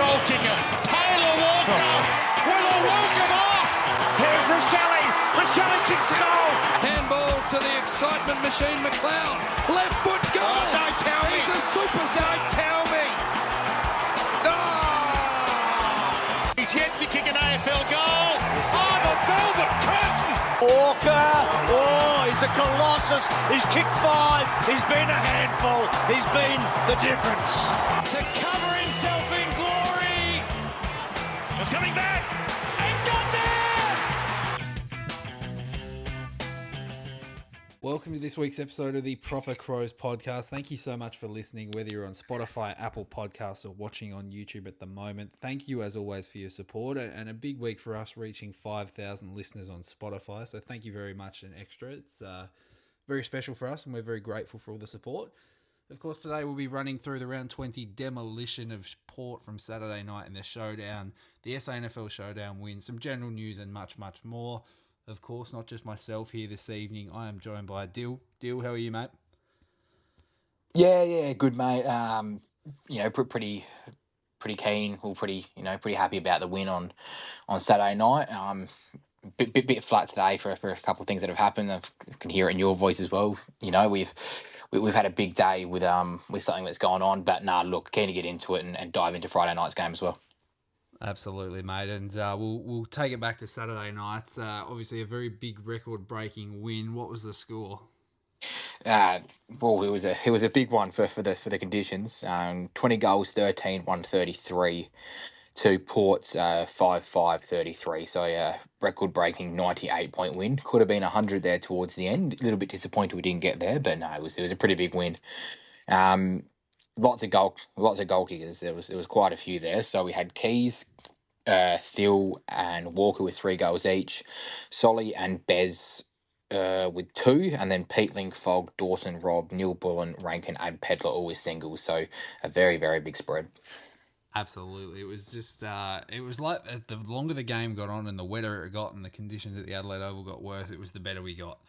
goal kicker, Taylor Walker, with a welcome off. Here's Roselli. Roselli kicks the goal. Handball to the excitement machine, McLeod. Left foot goal. Oh, don't tell me. He's a superstar. Don't tell me. Oh! He's yet to kick an AFL goal. Oh, the velvet curtain. Walker, oh, he's a colossus. He's kicked 5. He's been a handful. He's been the difference. To cover himself in glory. He's coming back. And got there. Welcome to this week's episode of the Proper Crows podcast. Thank you so much for listening, whether you're on Spotify, Apple Podcasts, or watching on YouTube at the moment. Thank you, as always, for your support, and a big week for us, reaching 5,000 listeners on Spotify. So thank you very much, and extra. It's very special for us, and we're very grateful for all the support. Of course, today we'll be running through the round 20 demolition of Port from Saturday night in the Showdown, the SANFL Showdown win, some general news, and much, much more. Of course, not just myself here this evening. I am joined by Dill. Dill, how are you, mate? Yeah, good, mate. Pretty keen. We're pretty happy about the win on Saturday night. Bit flat today for a couple of things that have happened. I can hear it in your voice as well. You know, we've had a big day with something that's gone on. But look, keen to get into it and dive into Friday night's game as well. Absolutely, mate, and we'll take it back to Saturday night. Obviously, a very big record-breaking win. What was the score? Well, it was a big one for the conditions. 20 goals, 13, 133 to Port's 5-5-33. So record-breaking 98-point win. Could have been 100 there towards the end. A little bit disappointed we didn't get there, but no, it was a pretty big win. Lots of goal kickers. There was quite a few there. So we had Keys, Thiel and Walker with 3 goals each, Solly and Bez with 2, and then Peatling, Fogg, Dawson, Robb, Neil Bullen, Rankin, and Pedler all with singles. So a very, very big spread. Absolutely. It was just, it was like the longer the game got on and the wetter it got and the conditions at the Adelaide Oval got worse, it was the better we got.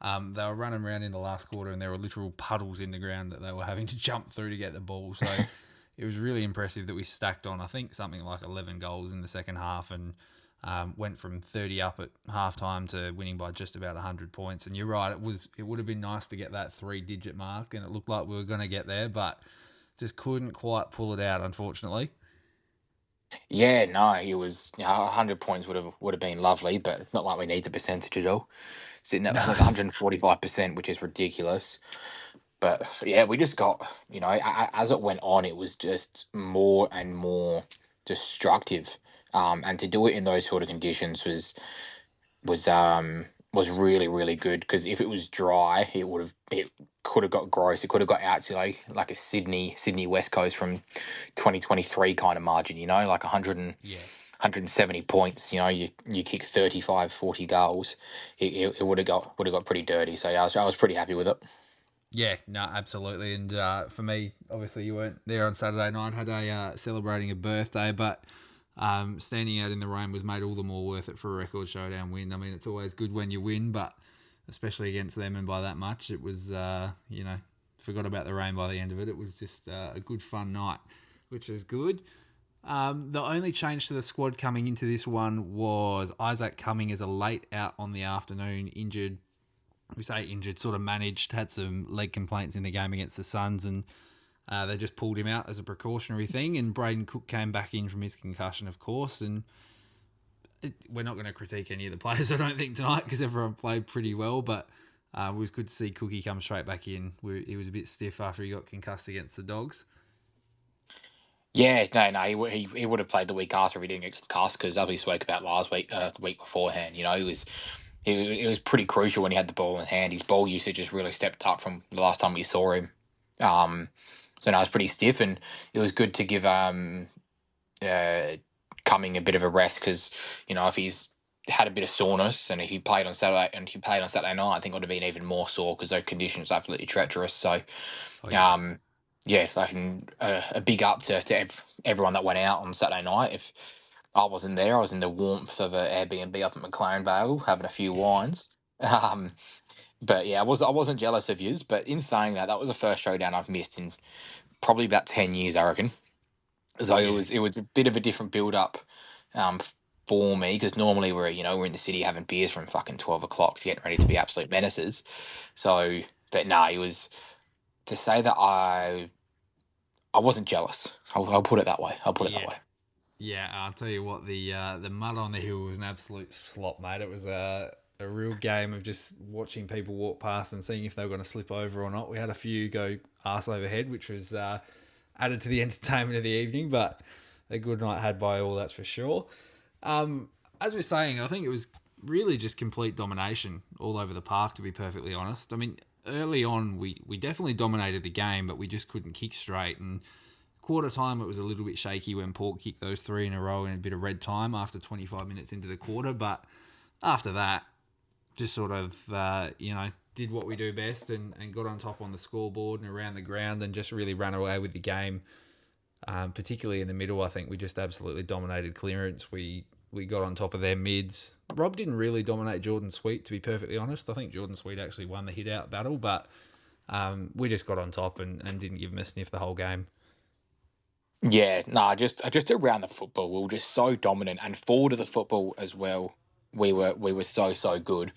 They were running around in the last quarter and there were literal puddles in the ground that they were having to jump through to get the ball. So it was really impressive that we stacked on, I think, something like 11 goals in the second half and went from 30 up at halftime to winning by just about 100 points. And you're right, it would have been nice to get that 3-digit mark, and it looked like we were going to get there, but just couldn't quite pull it out, unfortunately. Yeah, no, it was 100 points would have been lovely, but not like we need the percentage at all. Sitting at 145%, which is ridiculous. But yeah, we just got, as it went on, it was just more and more destructive. And to do it in those sort of conditions was really, really good, because if it was dry, it could have got gross. It could have got out to like a Sydney West Coast from 2023 kind of margin, like 170 points. You kick 35, 40 goals, it would have got pretty dirty. So yeah, I was pretty happy with it. Yeah, no, absolutely. And for me, obviously you weren't there on Saturday night, had a celebrating a birthday, but standing out in the rain was made all the more worth it for a record Showdown win. I mean, it's always good when you win, but especially against them and by that much, it was, forgot about the rain by the end of it. It was just a good fun night, which is good. The only change to the squad coming into this one was Isaac Cumming as a late out on the afternoon, injured. We say injured, sort of managed, had some leg complaints in the game against the Suns, and they just pulled him out as a precautionary thing. And Braden Cook came back in from his concussion, of course. And we're not going to critique any of the players, I don't think, tonight, because everyone played pretty well. But it was good to see Cookie come straight back in. He was a bit stiff after he got concussed against the Dogs. Yeah, no, he would have played the week after if he didn't get concussed, because as we spoke about last week, the week beforehand, it was pretty crucial when he had the ball in hand. His ball usage just really stepped up from the last time we saw him. So no, it was pretty stiff, and it was good to give Cumming a bit of a rest, because if he's had a bit of soreness, and if he played on Saturday night, I think it would have been even more sore, because those conditions are absolutely treacherous. So, a big up to everyone that went out on Saturday night. If I wasn't there, I was in the warmth of an Airbnb up at McLaren Vale having a few wines. But yeah, I wasn't jealous of yous. But in saying that, that was the first Showdown I've missed in probably about 10 years, I reckon. So Yeah. it was a bit of a different build up um, for me because normally we're in the city having beers from fucking 12 o'clock, so getting ready to be absolute menaces. So, but no, it was to say that I wasn't jealous. I'll put it that way. I'll put it that Yeah. way. Yeah, I'll tell you what, the mud on the hill was an absolute slop, mate. It was a real game of just watching people walk past and seeing if they were going to slip over or not. We had a few go arse overhead, which was added to the entertainment of the evening, but a good night had by all, that's for sure. As we're saying, I think it was really just complete domination all over the park, to be perfectly honest. I mean, early on, we definitely dominated the game, but we just couldn't kick straight. And quarter time, it was a little bit shaky when Port kicked those three in a row in a bit of red time after 25 minutes into the quarter. But after that, just sort of, did what we do best and got on top on the scoreboard and around the ground and just really ran away with the game. Particularly in the middle, I think we just absolutely dominated clearance. We got on top of their mids. Rob didn't really dominate Jordan Sweet, to be perfectly honest. I think Jordan Sweet actually won the hit-out battle, but we just got on top and didn't give him a sniff the whole game. Yeah, no, just around the football, we were just so dominant, and forward of the football as well. We were so good.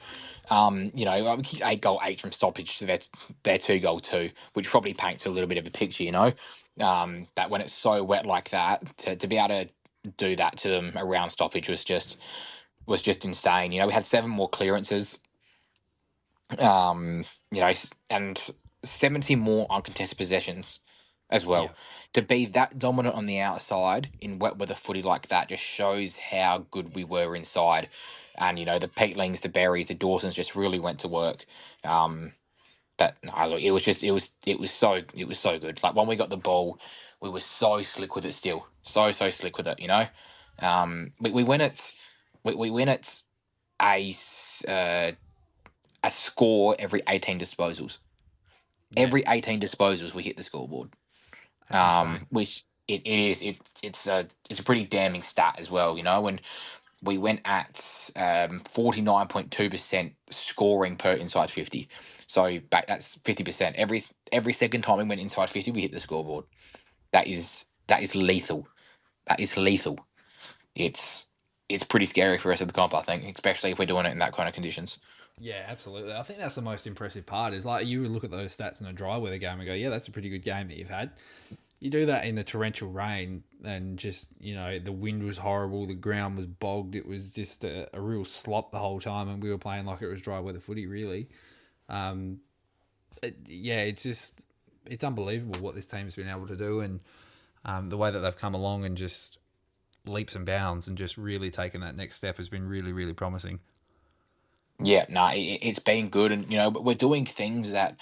We kicked 8 goal 8 from stoppage to their 2 goal 2, which probably paints a little bit of a picture. That when it's so wet like that, to be able to do that to them around stoppage was just insane. We had 7 more clearances. And 70 more uncontested possessions as Yeah. well. To be that dominant on the outside in wet weather footy like that just shows how good we were inside. And the Peatlings, the Berries, the Dawsons just really went to work. That no, look, it was so good. Like when we got the ball, we were so slick with it still, so slick with it. We win it. We win it a a score every 18 disposals. Yeah. Every 18 disposals, we hit the scoreboard. That's insane. Which it is. It's a pretty damning stat as well. And we went at 49.2% scoring per inside 50. So that's 50%. Every second time we went inside 50, we hit the scoreboard. That is lethal. That is lethal. It's pretty scary for the rest of the comp, I think, especially if we're doing it in that kind of conditions. Yeah, absolutely. I think that's the most impressive part is like you would look at those stats in a dry weather game and go, yeah, that's a pretty good game that you've had. You do that in the torrential rain and just, the wind was horrible, the ground was bogged. It was just a real slop the whole time and we were playing like it was dry weather footy, really. It's unbelievable what this team's been able to do and the way that they've come along and just leaps and bounds and just really taken that next step has been really, really promising. Yeah, no, it's been good, and but we're doing things that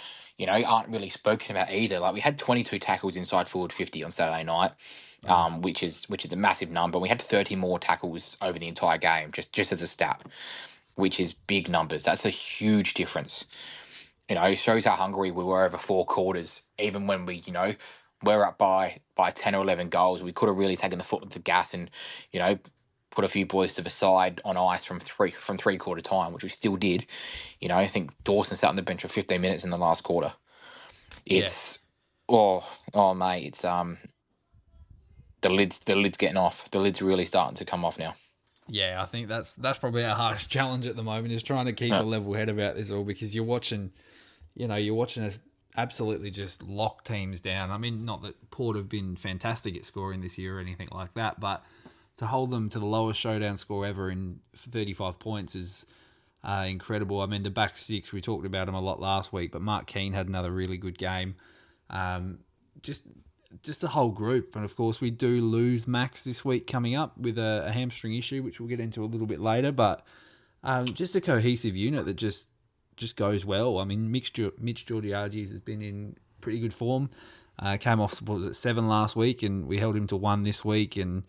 aren't really spoken about either. Like we had 22 tackles inside forward 50 on Saturday night, which is a massive number. We had 30 more tackles over the entire game, just as a stat, which is big numbers. That's a huge difference. It shows how hungry we were over 4 quarters. Even when we're up by 10 or 11 goals, we could have really taken the foot off the gas and put a few boys to the side on ice from 3/4 time, which we still did. I think Dawson sat on the bench for 15 minutes in the last quarter. Yeah. It's oh mate, it's the lid's getting off. The lid's really starting to come off now. Yeah, I think that's probably our hardest challenge at the moment is trying to keep Yeah. a level head about this all because you're watching us absolutely just lock teams down. I mean, not that Port have been fantastic at scoring this year or anything like that, but to hold them to the lowest showdown score ever in 35 points is incredible. I mean, the back six, we talked about them a lot last week, but Mark Keane had another really good game. Just a whole group. And of course, we do lose Max this week coming up with a hamstring issue, which we'll get into a little bit later. But just a cohesive unit that just goes well. I mean, Mitch Georgiades has been in pretty good form. Came off, 7 last week, and we held him to 1 this week. And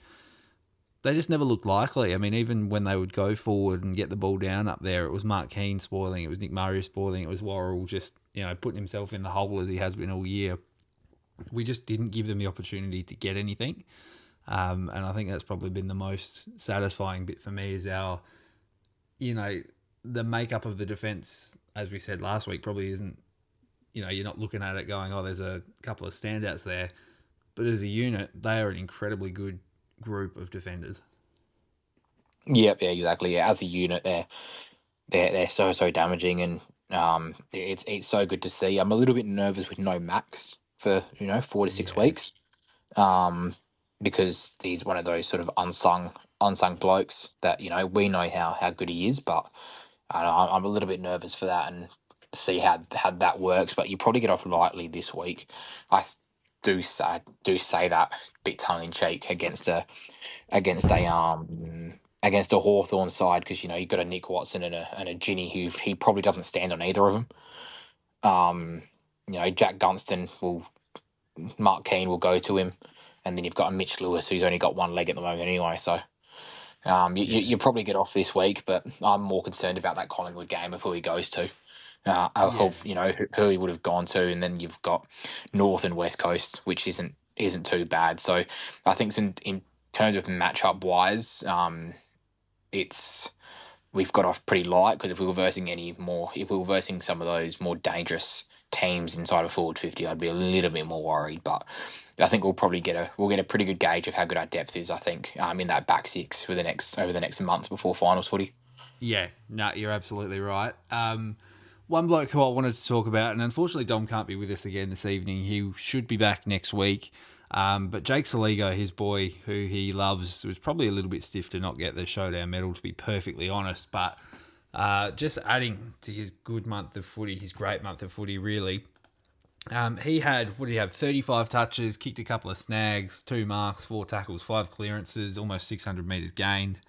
they just never looked likely. I mean, even when they would go forward and get the ball down up there, it was Mark Keane spoiling, it was Nick Murray spoiling, it was Worrell just, putting himself in the hole as he has been all year. We just didn't give them the opportunity to get anything. And I think that's probably been the most satisfying bit for me is our, the makeup of the defence, as we said last week, probably isn't, you're not looking at it going, oh, there's a couple of standouts there. but as a unit, they are an incredibly good group of defenders. Yep, yeah, exactly. Yeah, as a unit, they're so damaging, and it's so good to see. I'm a little bit nervous with no Max for 4 to 6 Yeah. weeks, because he's one of those sort of unsung blokes that we know how good he is, but I'm a little bit nervous for that and see how that works. But you probably get off lightly this week. I do say that bit tongue in cheek against a against a Hawthorn side, because you've got a Nick Watson and a Ginny who he probably doesn't stand on either of them. Jack Gunston Mark Keane will go to him, and then you've got a Mitch Lewis who's only got one leg at the moment anyway. So you probably get off this week, but I'm more concerned about that Collingwood game of who he goes to. Of who he would have gone to, and then you've got North and West Coast, which isn't too bad. So I think in terms of matchup wise, it's we've got off pretty light, because if we were versing some of those more dangerous teams inside of forward 50, I'd be a little bit more worried. But I think we'll probably get a pretty good gauge of how good our depth is, I think, in that back six over the next month before finals footy. Yeah, no, you're absolutely right. One bloke who I wanted to talk about, and unfortunately Dom can't be with us again this evening. He should be back next week. But Jake Saligo, his boy, who he loves, was probably a little bit stiff to not get the Showdown medal, to be perfectly honest. But just adding to his good month of footy, his great month of footy, really. He had, 35 touches, kicked a couple of snags, 2 marks, 4 tackles, 5 clearances, almost 600 metres gained.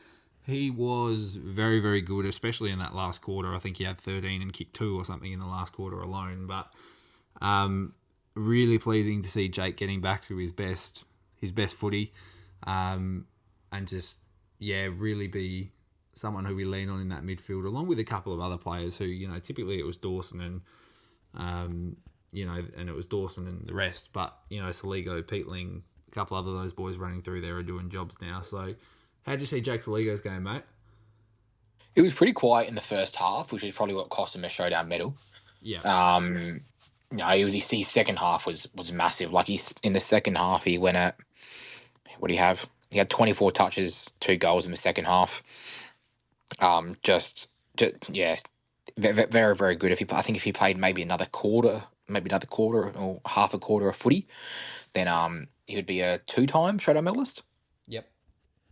He was very, very good, especially in that last quarter. I think he had 13 and kicked 2 or something in the last quarter alone. But really pleasing to see Jake getting back to his best footy, and just really be someone who we lean on in that midfield, along with a couple of other players who typically it was Dawson and and it was Dawson and the rest. But Saligo, Peatling, a couple other those boys running through there are doing jobs now. So. How'd you see Jake Saligo's game, mate? It was pretty quiet in the first half, which is probably what cost him a Showdown medal. Yeah. His second half was massive. Like, in the second half, he went at, what do you have? He had 24 touches, 2 goals in the second half. Very, very good. I think if he played maybe another quarter or half a quarter of footy, then he would be a 2-time Showdown medalist.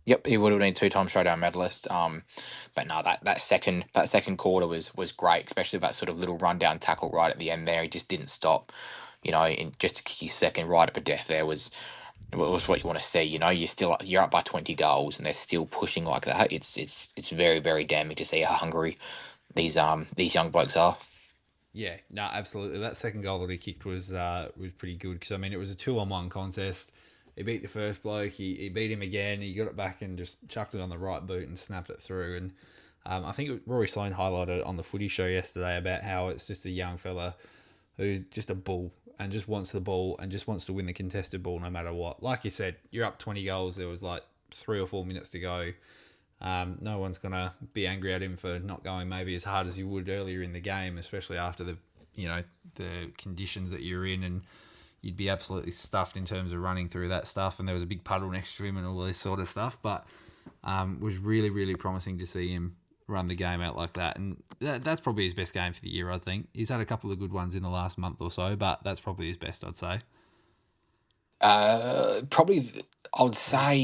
Yep, he would have been a 2-time Showdown medalist. But no, that second quarter was great, especially that sort of little rundown tackle right at the end there. He just didn't stop, and just to kick his second right up a death there was what you want to see. You're up by 20 goals and they're still pushing like that. It's very, very damning to see how hungry these young blokes are. Yeah, no, absolutely. That second goal that he kicked was pretty good, because it was a 2-on-1 contest. He beat the first bloke. He beat him again. He got it back and just chucked it on the right boot and snapped it through. And I think Rory Sloane highlighted it on the footy show yesterday about how it's just a young fella who's just a bull and just wants the ball and just wants to win the contested ball no matter what. Like you said, you're up 20 goals. There was like 3 or 4 minutes to go. No one's going to be angry at him for not going maybe as hard as you would earlier in the game, especially after the conditions that you're in, and you'd be absolutely stuffed in terms of running through that stuff, and there was a big puddle next to him and all this sort of stuff. But was really, really promising to see him run the game out like that. And that's probably his best game for the year, I think. He's had a couple of good ones in the last month or so, but that's probably his best, I'd say. Probably, I would say...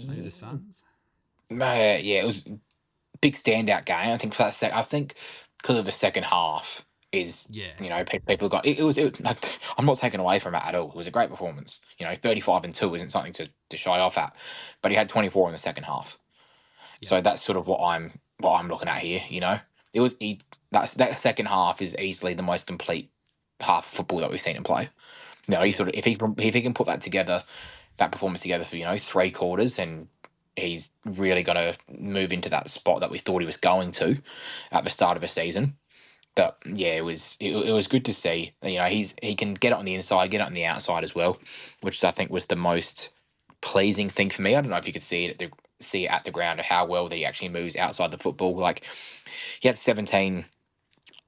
Maybe the Suns? It was a big standout game. I think for that I think because of the second half... people got it was like, I'm not taking away from it at all. It was a great performance. 35-2 isn't something to shy off at, but he had 24 in the second half. So that's sort of what I'm looking at here. It was that second half is easily the most complete half of football that we've seen him play. He sort of if he can put that performance together for 3 quarters, and he's really going to move into that spot that we thought he was going to at the start of the season. But yeah, it was good to see. He can get it on the inside, get it on the outside as well, which I think was the most pleasing thing for me. I don't know if you could see it at the ground, or how well that he actually moves outside the football. Like, he had 17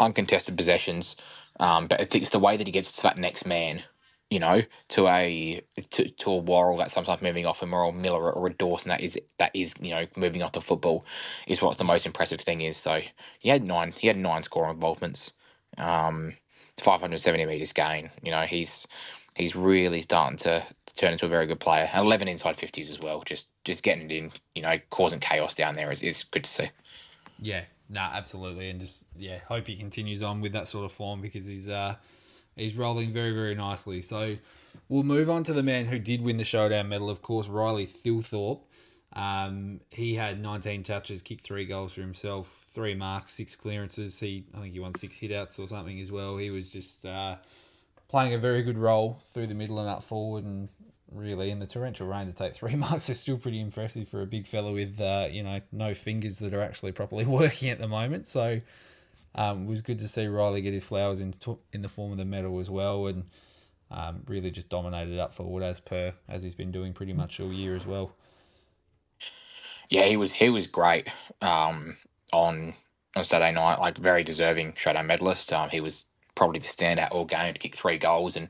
uncontested possessions, but I think it's the way that he gets to that next man, to a Worrell that's sometimes moving off him, or a Miller or a Dawson that is moving off the football, is what's the most impressive thing is. So he had nine scoring involvements, 570 meters gain. He's really starting to turn into a very good player. 11 inside 50s as well. Just getting it in, causing chaos down there is good to see. Yeah, absolutely, and hope he continues on with that sort of form because he's rolling very, very nicely. So we'll move on to the man who did win the Showdown medal, of course, Riley Thilthorpe. He had 19 touches, kicked 3 goals for himself, 3 marks, 6 clearances. I think he won 6 hitouts or something as well. He was just playing a very good role through the middle and up forward, and really in the torrential rain to take 3 marks is still pretty impressive for a big fella with no fingers that are actually properly working at the moment. So it was good to see Riley get his flowers in the form of the medal as well, and really just dominated up forward as he's been doing pretty much all year as well. Yeah, he was great on Saturday night, like very deserving Showdown medalist. He was probably the standout all game to kick 3 goals, and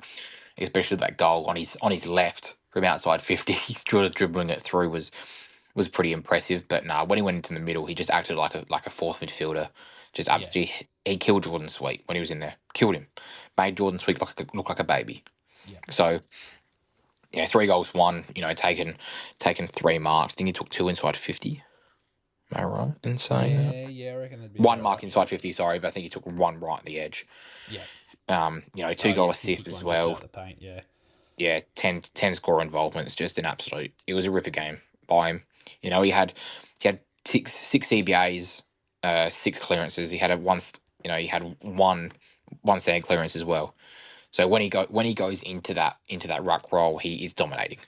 especially that goal on his left from outside 50, he's dribbling it through was pretty impressive. But when he went into the middle, he just acted like a fourth midfielder. Just absolutely, he killed Jordan Sweet when he was in there. Killed him, made Jordan Sweet look like a baby. Yeah. So 3 goals, 1. Taken 3 marks. I think he took 2 inside 50. Am I right in saying that? Yeah, I reckon that'd be 1 mark inside 50. Sorry, but I think he took 1 right on the edge. Yeah. 2 goal assists as well. The paint, yeah. Yeah, 10 score involvements. Just an absolute. It was a ripper game by him. He had 6 CBAs, 6 clearances. He had he had one standing clearance as well. So when he goes into that ruck role, he is dominating.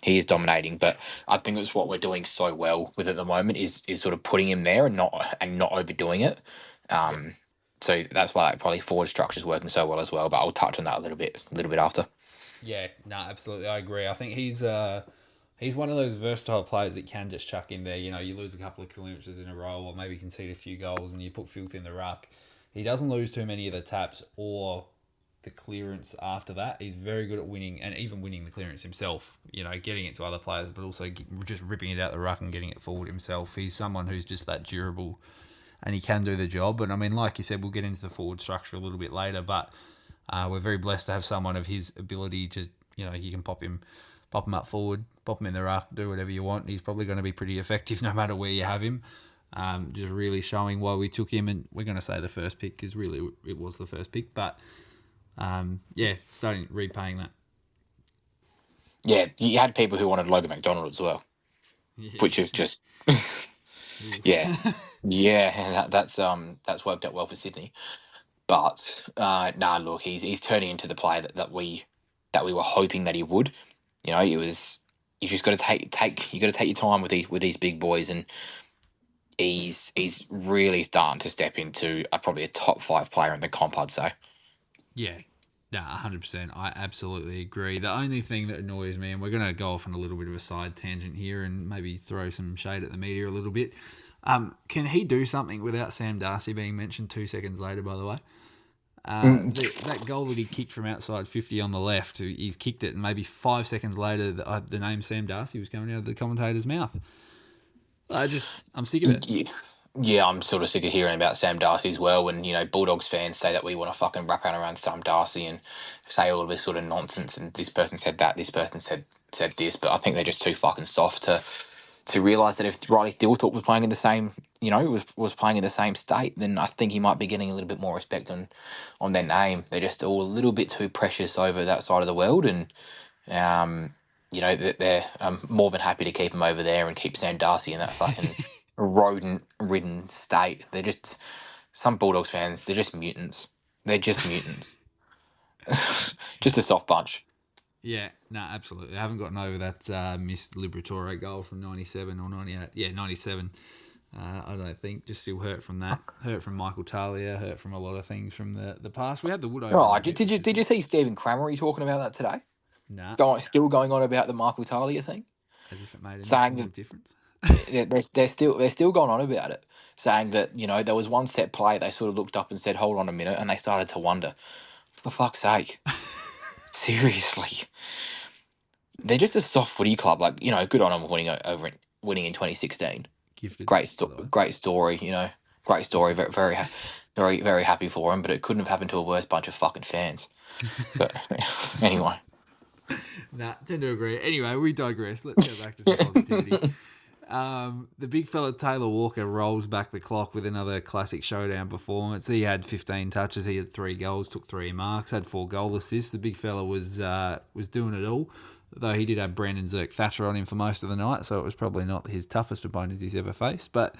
He is dominating, but I think it's what we're doing so well with at the moment is sort of putting him there and not overdoing it. So that's why probably forward structure is working so well as well. But I'll touch on that a little bit after. Yeah, absolutely, I agree. I think he's one of those versatile players that can just chuck in there. You lose a couple of clearances in a row, or maybe concede a few goals, and you put Filth in the ruck. He doesn't lose too many of the taps or the clearance after that. He's very good at winning, and even winning the clearance himself, getting it to other players, but also just ripping it out the ruck and getting it forward himself. He's someone who's just that durable, and he can do the job. And I mean, like you said, we'll get into the forward structure a little bit later, but we're very blessed to have someone of his ability to, you can pop him up forward, pop him in the ruck, do whatever you want. He's probably going to be pretty effective no matter where you have him. Just really showing why we took him, and we're going to say the first pick because really it was the first pick, but starting repaying that. Yeah, you had people who wanted Logan McDonald as well, which is just that's worked out well for Sydney. But look, he's turning into the player that we were hoping that he would. You just got to take your time with these big boys, and he's really starting to step into probably a top 5 player in the comp, I'd say. Yeah, 100%. I absolutely agree. The only thing that annoys me, and we're going to go off on a little bit of a side tangent here and maybe throw some shade at the media a little bit. Can he do something without Sam Darcy being mentioned 2 seconds later, by the way? That goal that he kicked from outside 50 on the left, he's kicked it, and maybe 5 seconds later, the name Sam Darcy was coming out of the commentator's mouth. I'm sick of it. Yeah, I'm sort of sick of hearing about Sam Darcy as well. When Bulldogs fans say that we want to fucking wrap around Sam Darcy and say all of this sort of nonsense, and this person said that, this person said this, but I think they're just too fucking soft to realise that if Riley Thilthorpe was playing in the same, was playing in the same state, then I think he might be getting a little bit more respect on their name. They're just all a little bit too precious over that side of the world, and they're more than happy to keep him over there and keep Sam Darcy in that fucking rodent-ridden state. They're just some Bulldogs fans. They're just mutants. They're just mutants. Just a soft bunch. Yeah, absolutely. I haven't gotten over that missed Liberatore goal from 97 or 98. Yeah, 97. I don't think. Just still hurt from that. Hurt from Michael Talia. Hurt from a lot of things from the past. We had the wood over. Oh, did you see Stephen Cramery talking about that today? Nah. Still going on about the Michael Talia thing. As if it made any difference. They're still going on about it, saying that there was one set play they sort of looked up and said, "Hold on a minute," and they started to wonder, for fuck's sake. seriously, they're just a soft footy club. Like, good on them winning in 2016. Gifted. Great story. Great story. Very, very, very, very happy for him. But it couldn't have happened to a worse bunch of fucking fans. But anyway, Nah, tend to agree. Anyway, we digress. Let's go back to some positivity. The big fella Taylor Walker rolls back the clock with another classic Showdown performance. He had 15 touches, he had 3 goals, took 3 marks, had 4 goal assists. The big fella was doing it all, though he did have Brandon Zerk Thatcher on him for most of the night, so it was probably not his toughest opponent he's ever faced. But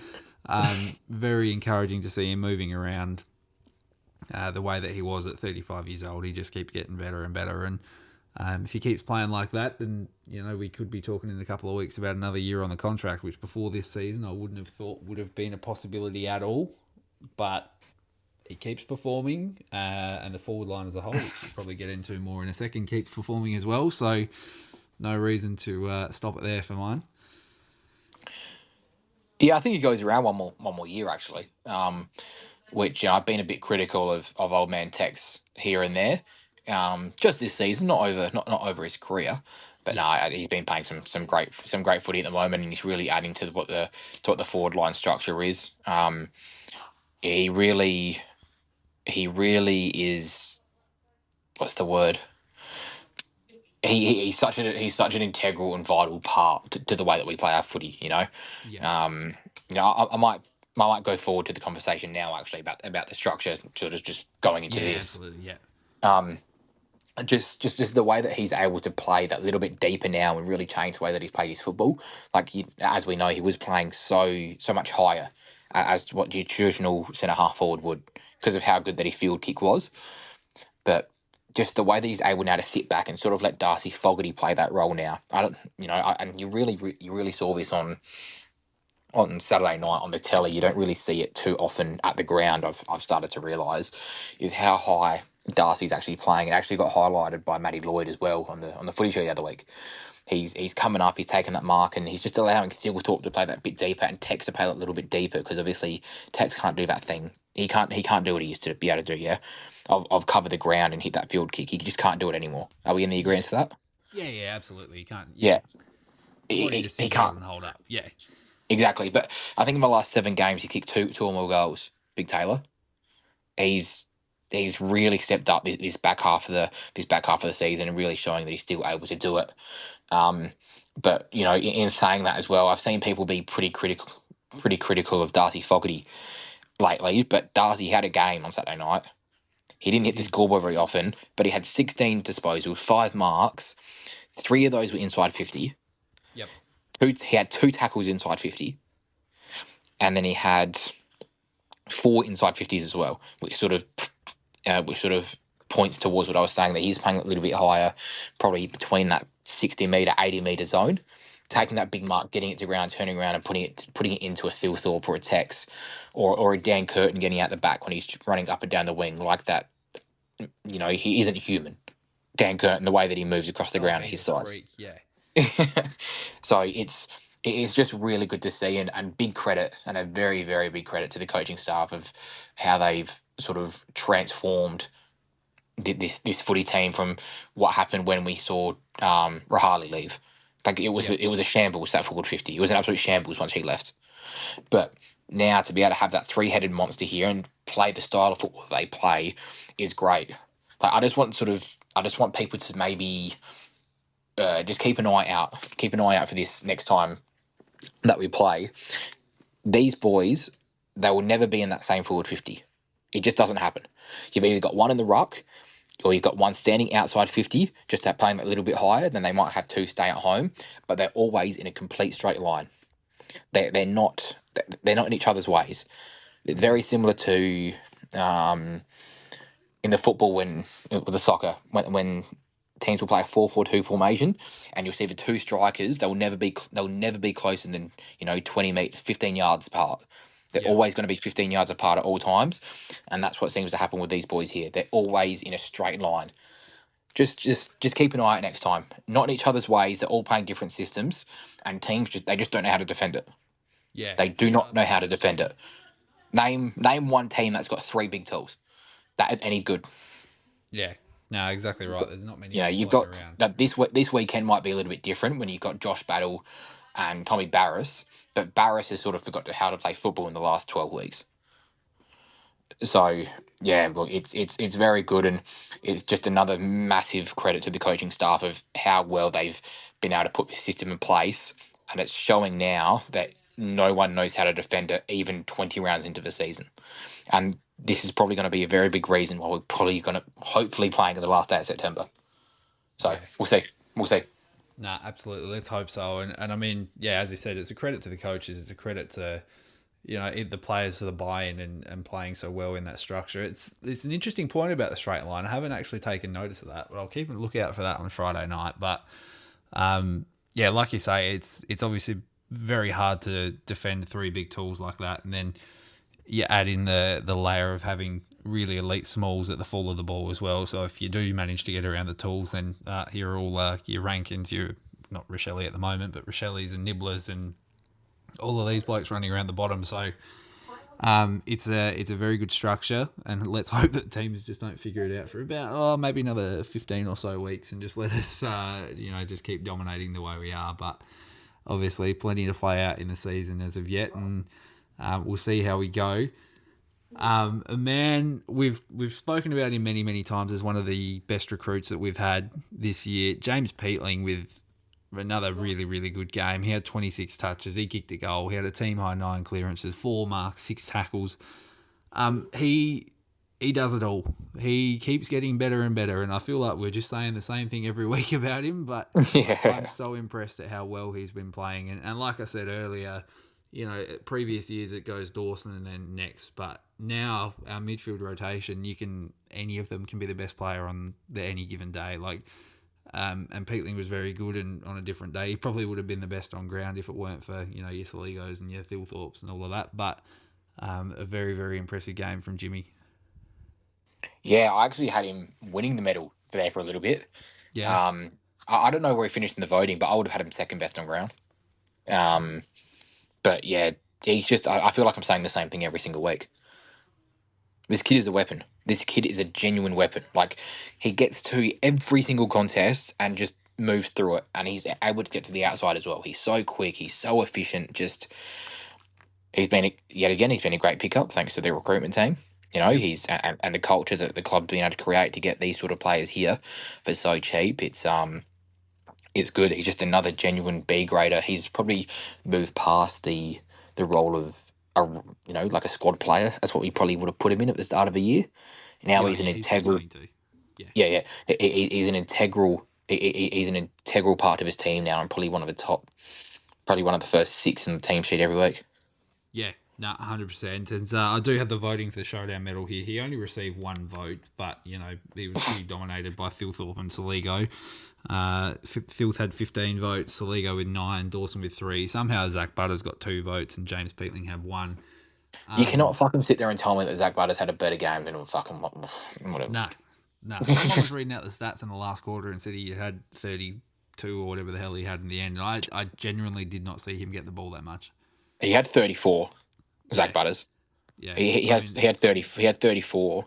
very encouraging to see him moving around the way that he was at 35 years old. He just keeps getting better and better, and if he keeps playing like that, then we could be talking in a couple of weeks about another year on the contract, which before this season I wouldn't have thought would have been a possibility at all. But he keeps performing, and the forward line as a whole, which we'll probably get into more in a second, keeps performing as well. So no reason to stop it there for mine. yeah, I think he goes around one more year actually. Which I've been a bit critical of old man Tex here and there. Just this season, not over his career, but no, he's been playing some great footy at the moment, and he's really adding to what the forward line structure is. He really is. What's the word? He's such an integral and vital part to the way that we play our footy. Yeah. I might go forward to the conversation now actually about the structure, sort of just going into this. Absolutely, yeah. Just the way that he's able to play that little bit deeper now and really change the way that he's played his football. Like, as we know, he was playing so much higher as what the traditional centre half forward would, because of how good that his field kick was. But just the way that he's able now to sit back and sort of let Darcy Fogarty play that role now. And you really saw this on Saturday night on the telly. You don't really see it too often at the ground. I've started to realise is how high Darcy's actually playing. It actually got highlighted by Matty Lloyd as well on the footy show the other week. He's coming up, he's taking that mark, and he's just allowing Silverthorpe to play that bit deeper and Tex to play that little bit deeper, because obviously Tex can't do that thing. He can't do what he used to be able to do. Yeah, of cover the ground and hit that field kick. He just can't do it anymore. Are we in the agreement to that? Yeah, absolutely. He can't. Yeah, He he can't doesn't hold up. Yeah. Exactly, but I think in the last 7 games he kicked two or more goals. Big Taylor, he's really stepped up this back half of the season and really showing that he's still able to do it. But in saying that as well, I've seen people be pretty critical of Darcy Fogarty lately. But Darcy had a game on Saturday night. He didn't hit the scoreboard very often, but he had 16 disposals, 5 marks. 3 of those were inside 50. Yep. He had 2 tackles inside 50, and then he had 4 inside 50s as well, which sort of points towards what I was saying, that he's playing a little bit higher, probably between that 60 metre, 80 metre zone, taking that big mark, getting it to ground, turning around and putting it into a Silverthorpe or a Tex or a Dan Curtin getting out the back when he's running up and down the wing like that. He isn't human. Dan Curtin, the way that he moves across the ground at his size. Freak, yeah. So it's just really good to see, and big credit, and a very, very big credit to the coaching staff of how they've sort of transformed this footy team from what happened when we saw Rahali leave. Like, it was a shambles, that forward 50. It was an absolute shambles once he left. But now to be able to have that 3-headed monster here and play the style of football they play is great. Like, I just want people to maybe just keep an eye out for this next time that we play. These boys, they will never be in that same forward 50. It just doesn't happen. You've either got one in the ruck, or you've got one standing outside 50, just that playing a little bit higher. Then they might have 2 stay at home, but they're always in a complete straight line. They're not in each other's ways. It's very similar to in the football with the soccer when teams will play a 4-4-2 formation, and you'll see the 2 strikers. They'll never be closer than 20 meters, 15 yards apart. They're always going to be 15 yards apart at all times, and that's what seems to happen with these boys here. They're always in a straight line. Just keep an eye out next time. Not in each other's ways. They're all playing different systems, and teams just don't know how to defend it. Yeah, they do not know how to defend it. Name one team that's got 3 big tools that any good. Yeah, No, exactly right. There's not many You of know, them you've floating got around. that this weekend might be a little bit different when you've got Josh Battle and Tommy Barris, but Barris has sort of forgot how to play football in the last 12 weeks. So yeah, look, it's very good, and it's just another massive credit to the coaching staff of how well they've been able to put this system in place, and it's showing now that no one knows how to defend it even 20 rounds into the season, and this is probably going to be a very big reason why we're probably going to hopefully playing in the last day of September. So Yeah. we'll see, we'll see. Nah, absolutely. Let's hope so. And I mean, yeah, as you said, it's a credit to the coaches. It's a credit to, the players for the buy-in and playing so well in that structure. It's an interesting point about the straight line. I haven't actually taken notice of that, but I'll keep a lookout for that on Friday night. But yeah, like you say, it's obviously very hard to defend three big tools like that, and then you add in the layer of having really elite smalls at the fall of the ball as well. So if you do manage to get around the tools, then you're all your Rankins, you're not Rochelle at the moment, but Rochelle's and Nibblers and all of these blokes running around the bottom. So it's a very good structure, and let's hope that teams just don't figure it out for about maybe another 15 or so weeks and just let us just keep dominating the way we are. But obviously plenty to play out in the season as of yet, and we'll see how we go. A man we've spoken about him many times as one of the best recruits that we've had this year, James Peatling, with another really good game. He had 26 touches, he kicked a goal, he had a team high 9 clearances, 4 marks, 6 tackles. He does it all. He keeps getting better and better, and I feel like we're just saying the same thing every week about him, but Yeah. I'm so impressed at how well he's been playing. And like I said earlier, previous years it goes Dawson and then next, but now our midfield rotation, any of them can be the best player on any given day. And Peatling was very good, and on a different day, he probably would have been the best on ground if it weren't for your Saligos and your Thilthorpes and all of that. But a very impressive game from Jimmy. Yeah, I actually had him winning the medal there for a little bit. Yeah, I don't know where he finished in the voting, but I would have had him second best on ground. But yeah, he's just, I feel like I'm saying the same thing every single week. This kid is a weapon. This kid is a genuine weapon. Like, he gets to every single contest and just moves through it, and he's able to get to the outside as well. He's so quick. He's so efficient. He's been a great pickup thanks to the recruitment team. He's and the culture that the club's been able to create to get these sort of players here for so cheap. It's good. He's just another genuine B grader. He's probably moved past the role of like a squad player. That's what we probably would have put him in at the start of the year. Now he's an integral. Yeah. He's an integral. He's an integral part of his team now, and probably one of the first 6 in the team sheet every week. Yeah, 100%. And I do have the voting for the Showdown medal here. He only received 1 vote, but he was pretty dominated by Thilthorpe and Saligo. Filth had 15 votes, Saligo with 9, Dawson with 3. Somehow Zach Butters got 2 votes and James Peatling had 1. You cannot fucking sit there and tell me that Zach Butters had a better game than fucking whatever. No. Someone was reading out the stats in the last quarter and said he had 32 or whatever the hell he had in the end. I genuinely did not see him get the ball that much. He had 34, Zach Butters. Yeah, he had 30. He had 34.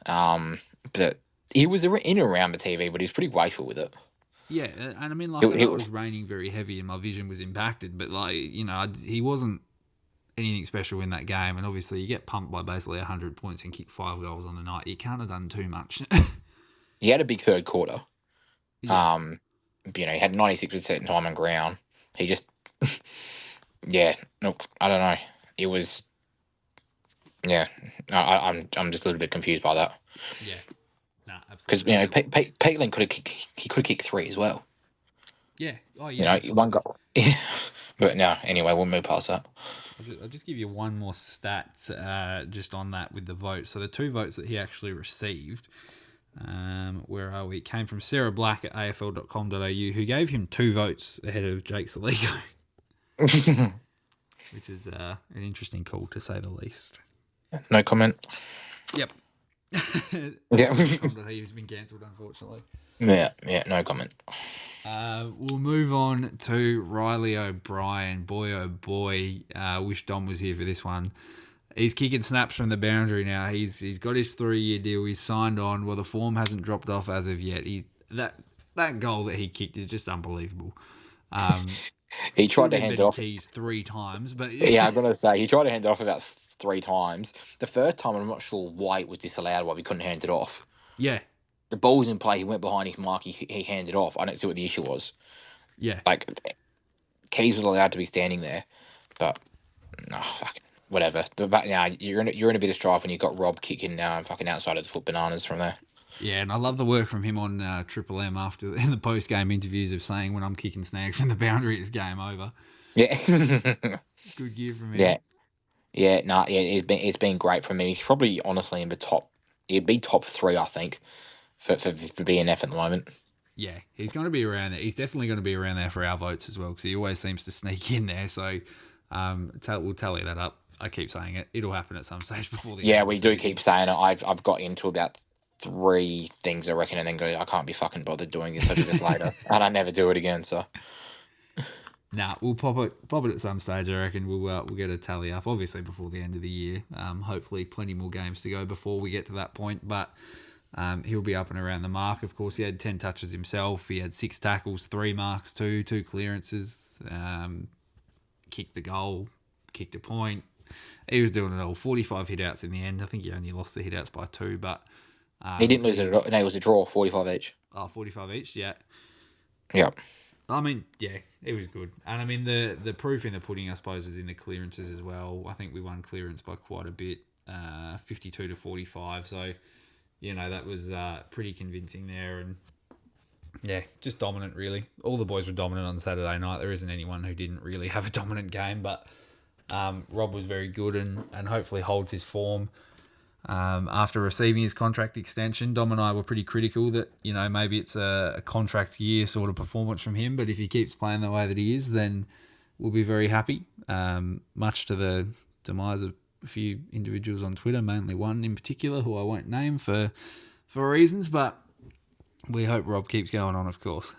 But he was in and around the TV, but he was pretty wasteful with it. Yeah, and I mean, it was raining very heavy, and my vision was impacted. But he wasn't anything special in that game. And obviously, you get pumped by basically 100 points and kick 5 goals on the night. You can't have done too much. He had a big third quarter. Yeah. He had 96% time on ground. He just, yeah. Look, I don't know. It was, yeah. I'm just a little bit confused by that. Yeah. Nah, absolutely. Because Peatling could have kicked 3 as well. Yeah. Oh yeah. One goal. But no. Anyway, we'll move past that. I'll just give you one more stat just on that with the votes. So the 2 votes that he actually received, where are we? It came from Sarah Black at afl.com.au, who gave him 2 votes ahead of Jake Saligo, which is an interesting call to say the least. No comment. Yep. Yeah. He's been cancelled, unfortunately. Yeah, no comment. We'll move on to Riley O'Brien. Boy, oh boy. Wish Dom was here for this one. He's kicking snaps from the boundary now. He's got his 3-year deal. He's signed on. Well, the form hasn't dropped off as of yet. That goal that he kicked is just unbelievable. He Should tried have to been hand it Betty off. Keys 3 times, but Yeah, I'm gonna say he tried to hand it off about 3 times. The first time, I'm not sure why it was disallowed. Why we couldn't hand it off. yeah, The ball was in play. He went behind his mark. He handed off. I don't see what the issue was. yeah. Like Keys was allowed to be standing there, but no, whatever. But now you're in a bit of strife when you got Rob kicking now fucking outside of the foot bananas from there. Yeah, and I love the work from him on Triple M after in the post game interviews of saying when I'm kicking snags from the boundary, it's game over. Yeah, Good gear from him. yeah, yeah. No, yeah. It's been great for me. He's probably honestly in the top. He'd be top 3, I think, for BNF at the moment. Yeah, he's going to be around there. He's definitely going to be around there for our votes as well because he always seems to sneak in there. So we'll tally that up. I keep saying it. It'll happen at some stage before the Yeah, end of we the do season. keep saying it. I've got into about 3 things, I reckon, and then go, I can't be fucking bothered doing this. I'll do this later, and I never do it again. So Nah, we'll pop it at some stage. I reckon we'll get a tally up. Obviously before the end of the year. Hopefully plenty more games to go before we get to that point. But he'll be up and around the mark. Of course, he had 10 touches himself. He had 6 tackles, 3 marks, 2 clearances. Kicked the goal, kicked a point. He was doing it all. 45 hitouts in the end. I think he only lost the hitouts by 2, but he didn't lose it at all. No, it was a draw, 45 each. 45 each. Yeah. Yep. I mean, yeah, it was good. And I mean, the proof in the pudding, I suppose, is in the clearances as well. I think we won clearance by quite a bit, 52-45. So, that was pretty convincing there. And yeah, just dominant, really. All the boys were dominant on Saturday night. There isn't anyone who didn't really have a dominant game, but Rob was very good and hopefully holds his form. After receiving his contract extension, Dom and I were pretty critical that, maybe it's a contract year sort of performance from him, but if he keeps playing the way that he is, then we'll be very happy. Much to the demise of a few individuals on Twitter, mainly one in particular who I won't name for reasons, but we hope Rob keeps going on, of course.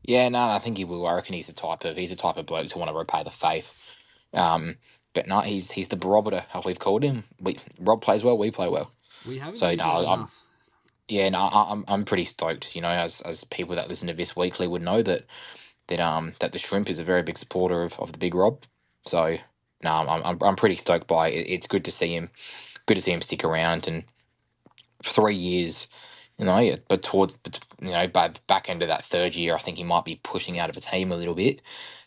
Yeah, no, I think he will. I reckon he's the type of bloke to want to repay the faith. But no, he's the barometer, how we've called him. Rob plays well, we play well. We haven't So used no, that enough. I'm pretty stoked. As people that listen to this weekly would know that the Shrimp is a very big supporter of the big Rob. So no, I'm pretty stoked by it. It's good to see him. Good to see him stick around, and 3 years. But by the back end of that 3rd year, I think he might be pushing out of a team a little bit.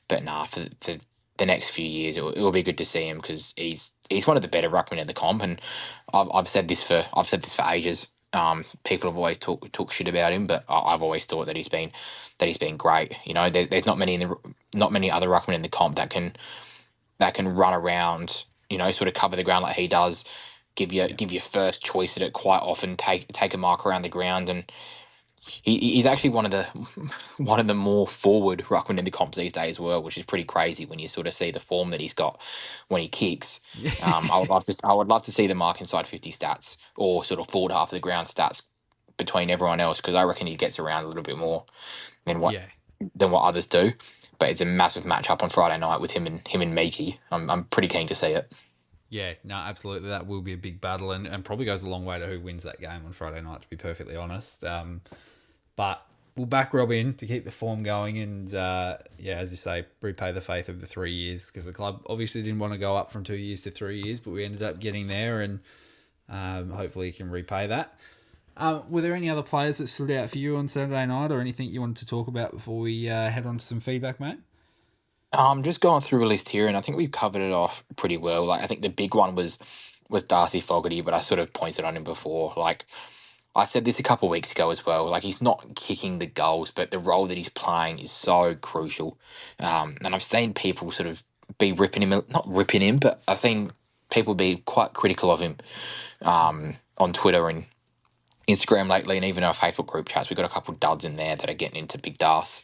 But nah, for the next few years, it will be good to see him because he's one of the better ruckmen in the comp, and I've said this for ages. People have always talk shit about him, but I've always thought that he's been great. There's not many other ruckmen in the comp that can run around, sort of cover the ground like he does. Give you first choice at it quite often. Take a mark around the ground, and he's actually one of the more forward ruckmen in the comps these days as well, which is pretty crazy when you sort of see the form that he's got when he kicks. I would love to see the mark inside 50 stats or sort of forward half of the ground stats between everyone else, because I reckon he gets around a little bit more than what others do. But it's a massive matchup on Friday night with him and Meeky. I'm pretty keen to see it. Yeah, no, absolutely. That will be a big battle and probably goes a long way to who wins that game on Friday night, to be perfectly honest. But we'll back Rob in to keep the form going and, as you say, repay the faith of the 3 years, because the club obviously didn't want to go up from 2 years to 3 years, but we ended up getting there, and hopefully he can repay that. Were there any other players that stood out for you on Saturday night, or anything you wanted to talk about before we head on to some feedback, mate? Just going through a list here, and I think we've covered it off pretty well. Like, I think the big one was Darcy Fogarty, but I sort of pointed on him before. Like, I said this a couple of weeks ago as well. Like, he's not kicking the goals, but the role that he's playing is so crucial. And I've seen people sort of be not ripping him, but I've seen people be quite critical of him on Twitter and Instagram lately, and even our Facebook group chats. We've got a couple of duds in there that are getting into Big Darce.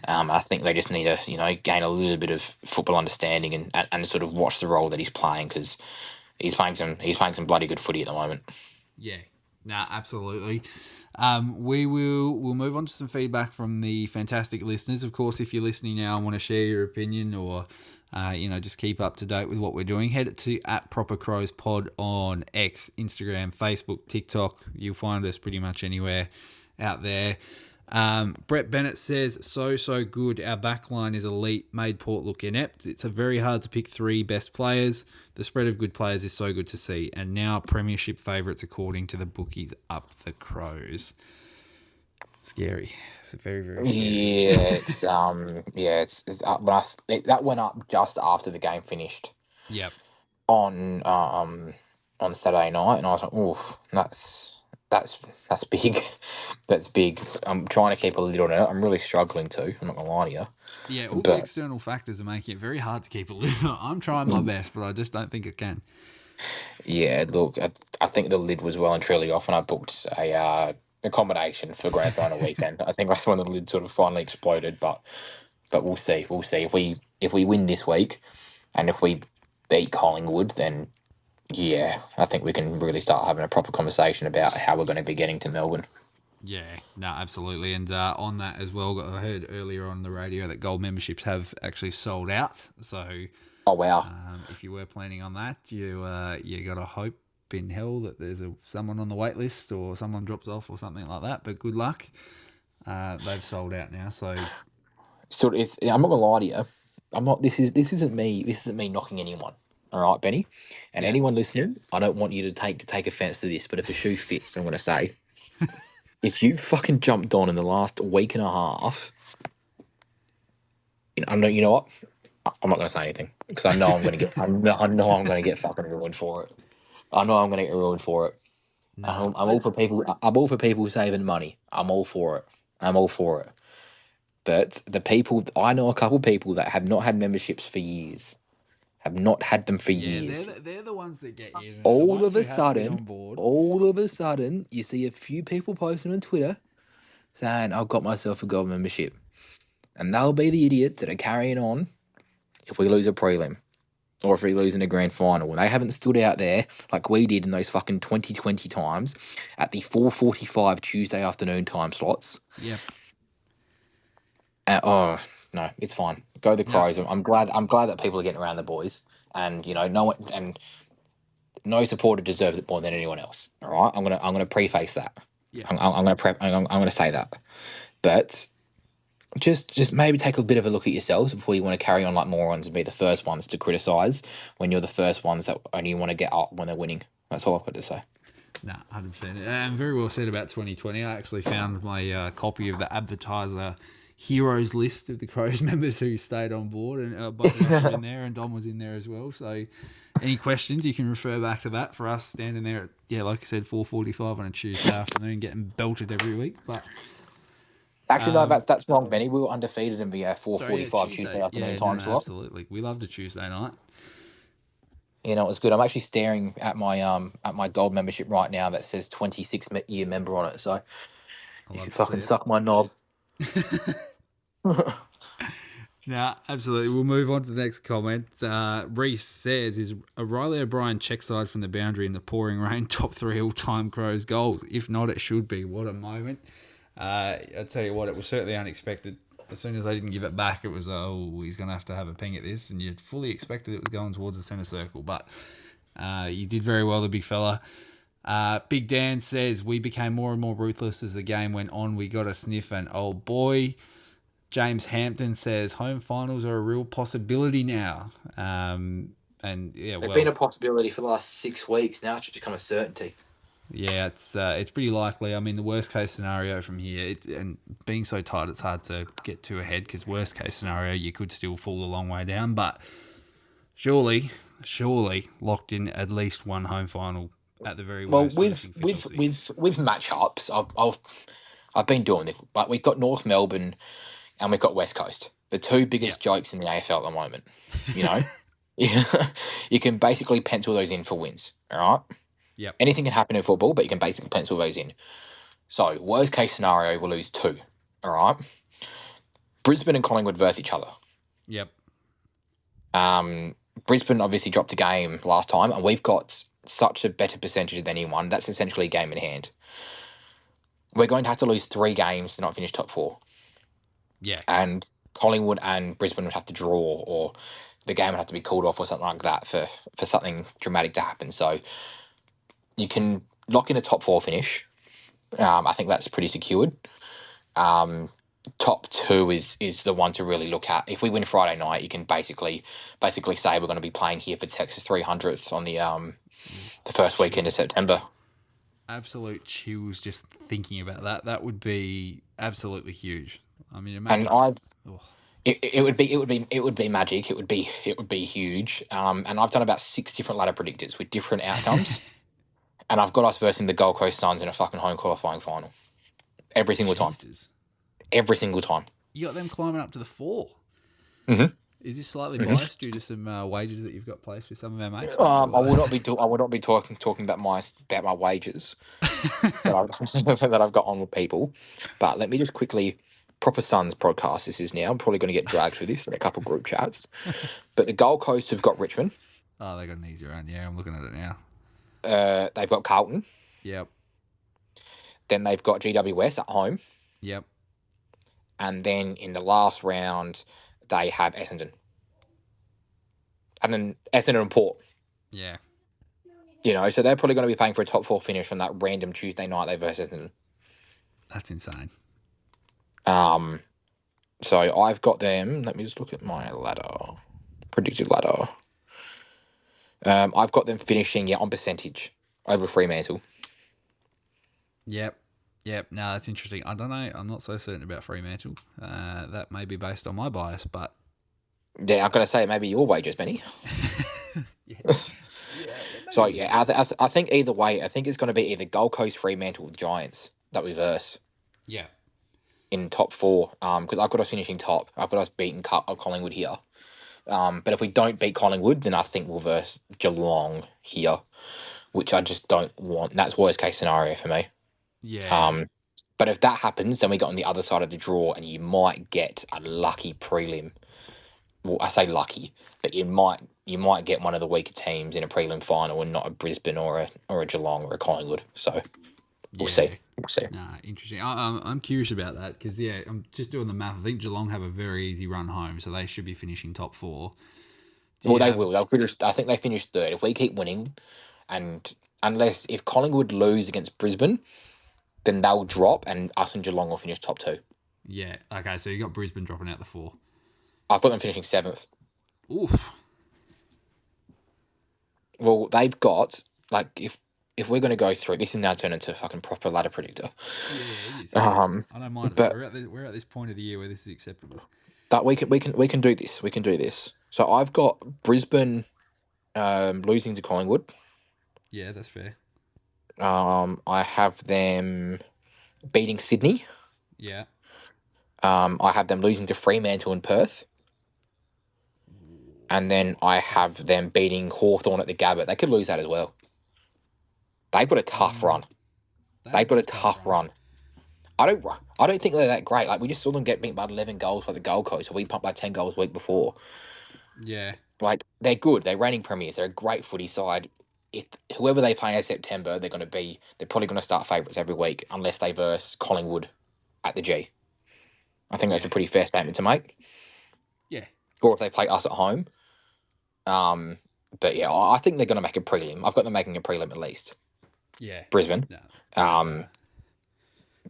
I think they just need to, gain a little bit of football understanding and sort of watch the role that he's playing, because he's playing some bloody good footy at the moment. Yeah, absolutely. We'll move on to some feedback from the fantastic listeners. Of course, if you're listening now and want to share your opinion or Just keep up to date with what we're doing. Head to @propercrowspod on X, Instagram, Facebook, TikTok. You'll find us pretty much anywhere out there. Brett Bennett says, so good. Our backline is elite, made Port look inept. It's a very hard to pick 3 best players. The spread of good players is so good to see. And now premiership favourites according to the bookies, up the Crows. Scary. It's very, very scary. That went up just after the game finished Yep. on Saturday night, and I was like, oof, that's big. That's big. I'm trying to keep a lid on it. I'm really struggling to. I'm not gonna lie to you. Yeah, all the external factors are making it very hard to keep a lid on. I'm trying my best, but I just don't think I can. Yeah, look, I think the lid was well and truly off, and I booked a accommodation for grand final weekend. I think that's when the lid sort of finally exploded. But we'll see. We'll see if we win this week, and if we beat Collingwood, then yeah, I think we can really start having a proper conversation about how we're going to be getting to Melbourne. Yeah, no, absolutely. And on that as well, I heard earlier on the radio that gold memberships have actually sold out. So, oh wow, if you were planning on that, you got to hope in hell that there's someone on the wait list or someone drops off or something like that. But good luck. They've sold out now. So, I'm not gonna lie to you. I'm not. This isn't me. This isn't me knocking anyone. All right, Benny, and anyone listening, I don't want you to take offense to this, but if a shoe fits, I'm gonna say. If you fucking jumped on in the last week and a half, you know what? I'm not going to say anything because I know I'm going to get. I know I'm going to get fucking ruined for it. I know I'm going to get ruined for it. No, I'm all for people. I'm all for people saving money. I'm all for it. But the people, I know a couple people that have not had memberships for years. Have not had them for years. They're the ones that get you. All of a sudden, you see a few people posting on Twitter saying, "I've got myself a gold membership," and they'll be the idiots that are carrying on if we lose a prelim or if we lose in a grand final. When they haven't stood out there like we did in those fucking 2020 times at the 4:45 Tuesday afternoon time slots. Yep. Oh no, it's fine. Go the Crows. No. I'm glad that people are getting around the boys, and no supporter deserves it more than anyone else. All right, I'm gonna preface that. Yeah. I'm gonna say that, but just maybe take a bit of a look at yourselves before you want to carry on like morons and be the first ones to criticise when you're the first ones that only want to get up when they're winning. That's all I've got to say. No, 100%. And very well said about 2020. I actually found my copy of the advertiser heroes list of the Crows members who stayed on board, and both of us were in there, and Dom was in there as well. So, any questions, you can refer back to that. For us, standing there at like I said, 4:45 on a Tuesday afternoon, getting belted every week. But actually, no, that's wrong, Benny. We were undefeated in the 4:45 Tuesday afternoon time slot. Absolutely, we loved a Tuesday night. You know, it was good. I'm actually staring at my gold membership right now that says 26-year member on it. So you should fucking suck my knob. No, absolutely. We'll move on to the next comment. Reese says, is Riley O'Brien checkside from the boundary in the pouring rain top 3 all-time Crows goals? If not, it should be. What a moment. I tell you what, it was certainly unexpected. As soon as they didn't give it back, it was, he's going to have a ping at this. And you fully expected it was going towards the centre circle. But you did very well, the big fella. Big Dan says, we became more and more ruthless as the game went on. We got a sniff and oh boy. James Hampton says, home finals are a real possibility now. And yeah, they've been a possibility for the last 6 weeks. Now it's just become a certainty. Yeah, it's pretty likely. I mean, the worst case scenario from here, and being so tight, it's hard to get too ahead because worst case scenario, you could still fall a long way down. But surely locked in at least one home final at the very worst. Well, with matchups, I've been doing this, but we've got North Melbourne and we've got West Coast, the 2 biggest jokes in the AFL at the moment. You know, you can basically pencil those in for wins. All right. Yep. Anything can happen in football, but you can basically pencil those in. So, worst case scenario, we'll lose 2. All right. Brisbane and Collingwood versus each other. Yep. Brisbane obviously dropped a game last time, and we've got such a better percentage than anyone. That's essentially a game in hand. We're going to have to lose 3 games to not finish top 4. Yeah. And Collingwood and Brisbane would have to draw, or the game would have to be called off or something like that for something dramatic to happen. So you can lock in a top 4 finish. I think that's pretty secured. Top 2 is the one to really look at. If we win Friday night, you can basically say we're going to be playing here for Texas 300th on the first weekend of September. Absolute chills just thinking about that. That would be absolutely huge. I mean, imagine. And it would be magic. It would be huge. And I've done about 6 different ladder predictors with different outcomes. And I've got us versing the Gold Coast Suns in a fucking home qualifying final. Every single time. Every single time. You got them climbing up to the 4. Mm-hmm. Is this slightly biased due to some wages that you've got placed with some of our mates? I will not be talking about my wages that I've got on with people. But let me just quickly, Proper Sons podcast. This is now. I'm probably going to get dragged for this in a couple of group chats. But the Gold Coast have got Richmond. Oh, they got an easy run. Yeah, I'm looking at it now. They've got Carlton. Yep. Then they've got GWS at home. Yep. And then in the last round, they have Essendon. And then Essendon and Port. Yeah. You know, so they're probably going to be paying for a top 4 finish on that random Tuesday night they versus Essendon. That's insane. So I've got them. Let me just look at my ladder. Predicted ladder. I've got them finishing on percentage over Fremantle. Yep. No, that's interesting. I don't know. I'm not so certain about Fremantle. That may be based on my bias, but yeah, I'm going to say maybe your wages, Benny. Yeah. So yeah, I think either way, I think it's going to be either Gold Coast, Fremantle, or Giants that we verse. Yeah. In top 4, because I've got us finishing top. I've got us beating Collingwood here. But if we don't beat Collingwood, then I think we'll verse Geelong here, which I just don't want. That's worst case scenario for me. Yeah. But if that happens, then we got on the other side of the draw, and you might get a lucky prelim. Well, I say lucky, but you might get one of the weaker teams in a prelim final, and not a Brisbane or a Geelong or a Collingwood. So we'll see. Nah, interesting. I'm curious about that because I'm just doing the math. I think Geelong have a very easy run home, so they should be finishing top 4. They will. They'll finish. I think they finish 3rd if we keep winning, and if Collingwood lose against Brisbane, then they'll drop, and us and Geelong will finish top 2. Yeah. Okay. So you got Brisbane dropping out the 4. I've got them finishing 7th. Oof. Well, they've got if we're going to go through, this is now turned into a fucking proper ladder predictor. Yeah, it is. I don't mind but it. We're at this point of the year where this is acceptable. But we can do this. We can do this. So I've got Brisbane losing to Collingwood. Yeah, that's fair. I have them beating Sydney. Yeah. I have them losing to Fremantle and Perth. And then I have them beating Hawthorn at the Gabba. They could lose that as well. They've got a tough run. They've got a tough run. I don't think they're that great. Like, we just saw them get beat by 11 goals by the Gold Coast, so we pumped like 10 goals a week before. Yeah. Like, they're good. They're reigning premiers. They're a great footy side. If whoever they play in September, they're probably going to start favourites every week unless they verse Collingwood at the G. I think that's a pretty fair statement to make. Yeah. Or if they play us at home. But yeah, I think they're going to make a prelim. I've got them making a prelim at least. Yeah. Brisbane. No,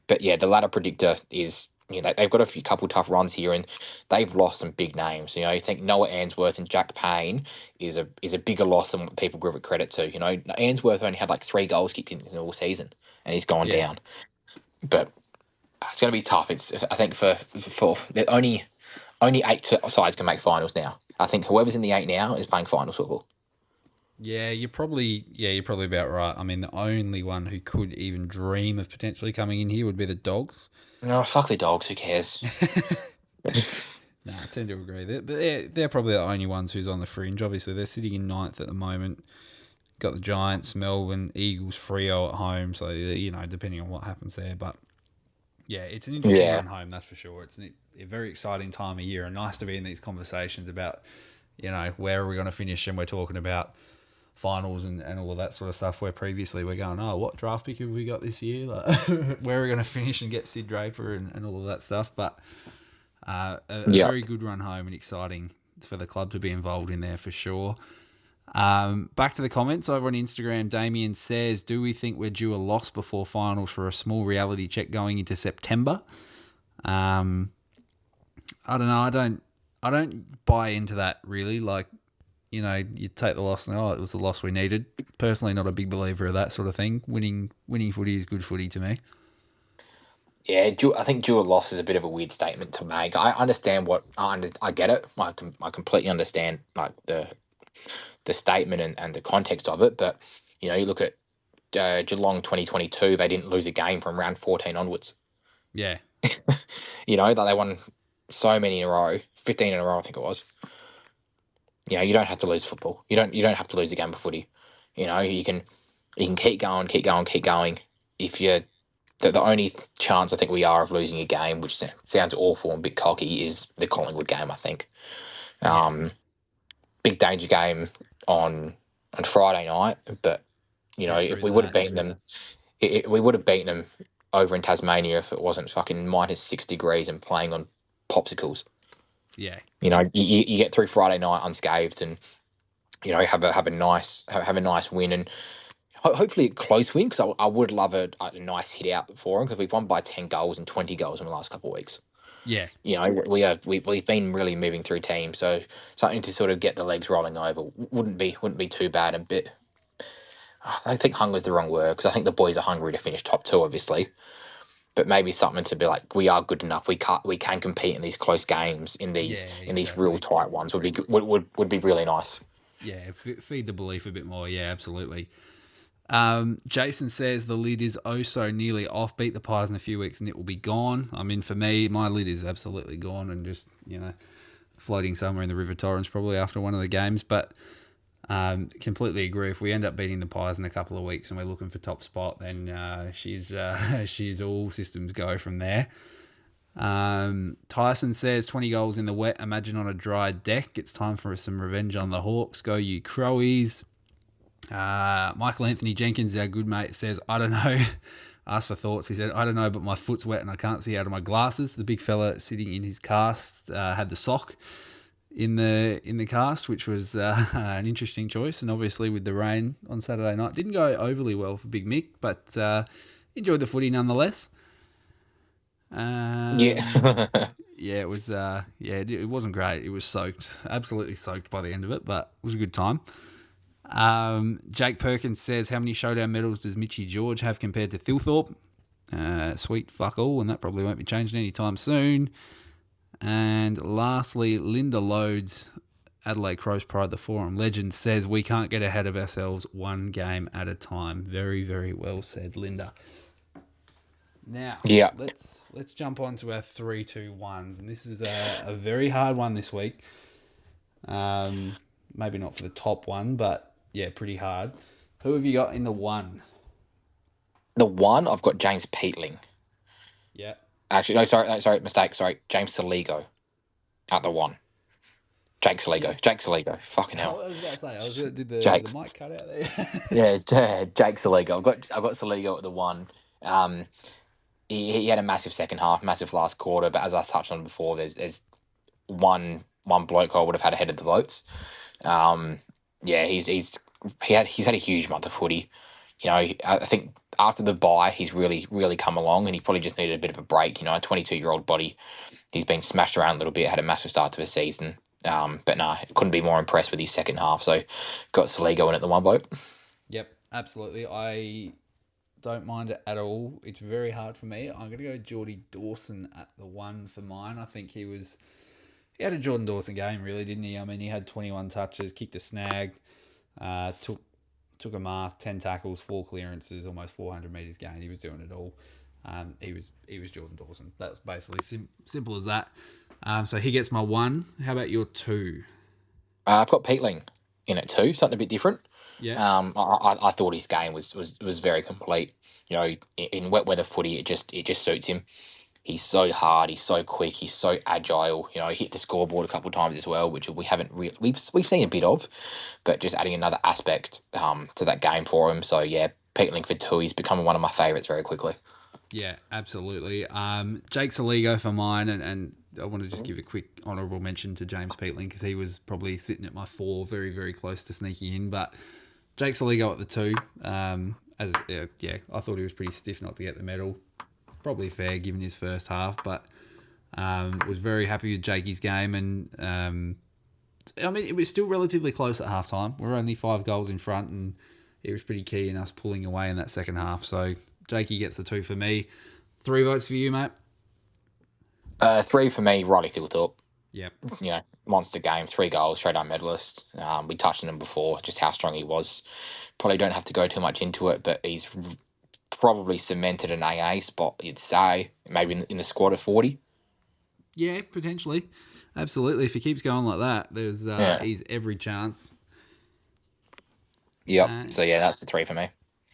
but yeah, the ladder predictor is, they've got a couple tough runs here, and they've lost some big names. You think Noah Answorth and Jack Payne is a bigger loss than what people give it credit to. Answorth only had like 3 goals kicked in all season, and he's gone down. But it's going to be tough. I think for only 8 sides can make finals now. I think whoever's in the 8 now is playing finals football. Yeah, you're probably about right. I mean, the only one who could even dream of potentially coming in here would be the Dogs. No, fuck the Dogs. Who cares? No, I tend to agree. They're probably the only ones who's on the fringe. Obviously, they're sitting in 9th at the moment. Got the Giants, Melbourne, Eagles, Freo at home. So, depending on what happens there. But, yeah, it's an interesting run home, that's for sure. It's a very exciting time of year, and nice to be in these conversations about, where are we going to finish, and we're talking about finals and all of that sort of stuff, where previously we're going, what draft pick have we got this year? Like, where are we going to finish and get Sid Draper and all of that stuff? But a very good run home and exciting for the club to be involved in there for sure. Back to the comments over on Instagram. Damien says, "Do we think we're due a loss before finals for a small reality check going into September?" I don't know. I don't buy into that really. Like, you know, you take the loss and it was the loss we needed. Personally, not a big believer of that sort of thing. Winning footy is good footy to me. Yeah, I think dual loss is a bit of a weird statement to make. I understand I get it. I completely understand like the statement and the context of it. But you know, you look at Geelong 2022, they didn't lose a game from round 14 onwards. Yeah. You know, they won so many in a row, 15 in a row, I think it was. You know, you don't have to lose football. You don't have to lose a game of footy. You know, you can keep going. If you're the only chance I think we are of losing a game, which sounds awful and a bit cocky, is the Collingwood game, I think. Big danger game on Friday night, but you know, if we would have beaten them, we would have beaten them over in Tasmania if it wasn't fucking -6 degrees and playing on popsicles. Yeah. You know, you get through Friday night unscathed, and you know, have a nice win, and hopefully a close win, because I would love a nice hit out for them, because we've won by 10 goals and 20 goals in the last couple of weeks. Yeah. You know, we've been really moving through teams, so something to sort of get the legs rolling over wouldn't be too bad. A bit, I think hunger's the wrong word, because I think the boys are hungry to finish top 2, obviously. But maybe something to be like, we are good enough. We can compete in these close games, in these real tight ones would be really nice. Yeah, feed the belief a bit more. Yeah, absolutely. Jason says the lid is oh so nearly off. Beat the Pies in a few weeks and it will be gone. I mean, for me, my lid is absolutely gone and just, you know, floating somewhere in the River Torrens probably after one of the games. But completely agree. If we end up beating the Pies in a couple of weeks and we're looking for top spot, then she's all systems go from there. Tyson says 20 goals in the wet. Imagine on a dry deck. It's time for some revenge on the Hawks. Go you Crowies. Michael Anthony Jenkins, our good mate, says, I don't know. Asked for thoughts. He said, I don't know, but my foot's wet and I can't see out of my glasses. The big fella sitting in his cast had the sock in the cast, which was an interesting choice. And obviously with the rain on Saturday night, didn't go overly well for Big Mick, but enjoyed the footy nonetheless. Yeah. Yeah, it was. It wasn't great. It was soaked, absolutely soaked by the end of it, but it was a good time. Jake Perkins says, how many Showdown medals does Mitchie George have compared to Thilthorpe? Sweet fuck all, and that probably won't be changing anytime soon. And lastly, Linda Loads, Adelaide Crows Pride, the Forum Legend, says, we can't get ahead of ourselves one game at a time. Very, very well said, Linda. Now, yeah, let's jump on to our 3-2-1s, and this is a very hard one this week. Maybe not for the top one, but yeah, pretty hard. Who have you got in the one? The one, I've got James Peatling. Yeah. Actually, no, sorry, mistake. Sorry, James Saligo at the one. Jake Saligo. Fucking hell. I was about to say, did the mic cut out there? Yeah, Jake Saligo. I've got Saligo at the one. He had a massive second half, massive last quarter, but as I touched on before, there's one bloke I would have had ahead of the votes. Yeah, he's had a huge month of footy. You know, I think after the bye, he's really come along, and he probably just needed a bit of a break. You know, a 22-year-old body, he's been smashed around a little bit, had a massive start to the season. But no, couldn't be more impressed with his second half. So got Saligo in at the one vote. Yep, absolutely. I don't mind it at all. It's very hard for me. I'm going to go Geordie Dawson at the one for mine. I think he had a Jordan Dawson game, really, didn't he? I mean, he had 21 touches, kicked a snag, took a mark, 10 tackles, 4 clearances, almost 400 metres gained. He was doing it all. He was Jordan Dawson. That was basically simple as that. So he gets my one. How about your two? I've got Peatling in it too. Something a bit different. Yeah. I thought his game was very complete. You know, in wet weather footy, it just suits him. He's so hard. He's so quick. He's so agile. You know, he hit the scoreboard a couple of times as well, which we haven't we've seen a bit of, but just adding another aspect to that game for him. So yeah, Peatling for two. He's becoming one of my favourites very quickly. Yeah, absolutely. Jake Saligo for mine, and I want to just give a quick honourable mention to James Peatling because he was probably sitting at my 4, very, very close to sneaking in. But Jake Soligo at the 2. I thought he was pretty stiff not to get the medal. Probably fair given his first half, but was very happy with Jakey's game. And, it was still relatively close at halftime. We're only 5 goals in front, and it was pretty key in us pulling away in that second half. So Jakey gets the 2 for me. 3 votes for you, mate. 3 for me, Riley Thilthorpe. Yep. Monster game, 3 goals, Showdown medalist. We touched on him before, just how strong he was. Probably don't have to go too much into it, but he's probably cemented an AA spot, you'd say, maybe in the squad of 40. Yeah, potentially. Absolutely. If he keeps going like that, he's every chance. Yep. So, that's the 3 for me.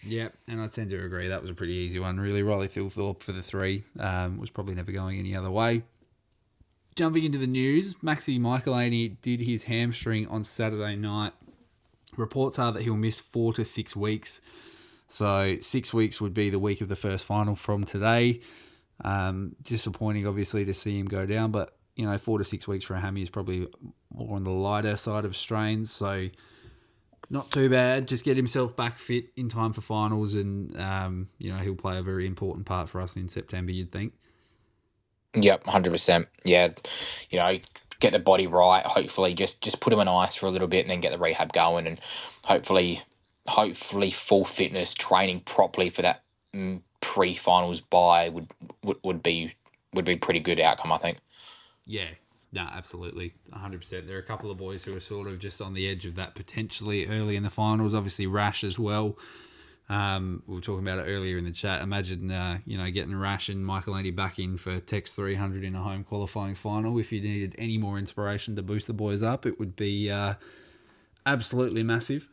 Yep, and I tend to agree. That was a pretty easy one, really. Riley Thilthorpe for the 3 was probably never going any other way. Jumping into the news, Maxi Michaelini did his hamstring on Saturday night. Reports are that he'll miss 4 to 6 weeks. So 6 weeks would be the week of the first final from today. Disappointing, obviously, to see him go down, but 4 to 6 weeks for a hammy is probably more on the lighter side of strains. So not too bad. Just get himself back fit in time for finals, and he'll play a very important part for us in September, you'd think. Yep, 100%. Yeah, get the body right. Hopefully, just put him on ice for a little bit, and then get the rehab going, and hopefully full fitness, training properly for that pre-finals bye would be pretty good outcome, I think. Yeah. No, absolutely, 100%. There are a couple of boys who are sort of just on the edge of that potentially early in the finals. Obviously, Rash as well. We were talking about it earlier in the chat. Imagine, getting Rash and Michaelini back in for Tex 300 in a home qualifying final. If you needed any more inspiration to boost the boys up, it would be absolutely massive.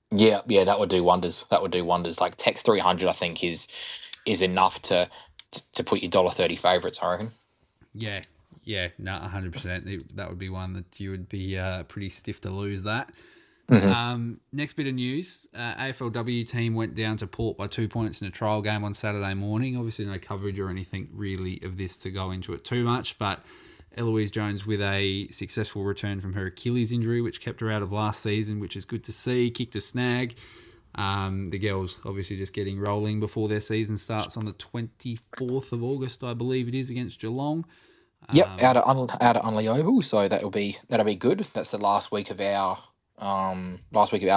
Yeah, that would do wonders. Like Tex 300, I think is enough to put your $1.30 favourites, I reckon. Yeah. Yeah, no, 100%. That would be one that you would be pretty stiff to lose that. Mm-hmm. Next bit of news, AFLW team went down to Port by 2 points in a trial game on Saturday morning. Obviously no coverage or anything really of this to go into it too much, but Eloise Jones with a successful return from her Achilles injury, which kept her out of last season, which is good to see. Kicked a snag. The girls obviously just getting rolling before their season starts on the 24th of August, I believe it is, against Geelong. Yep, out at Unley Oval, so that'll be good. That's the last week of our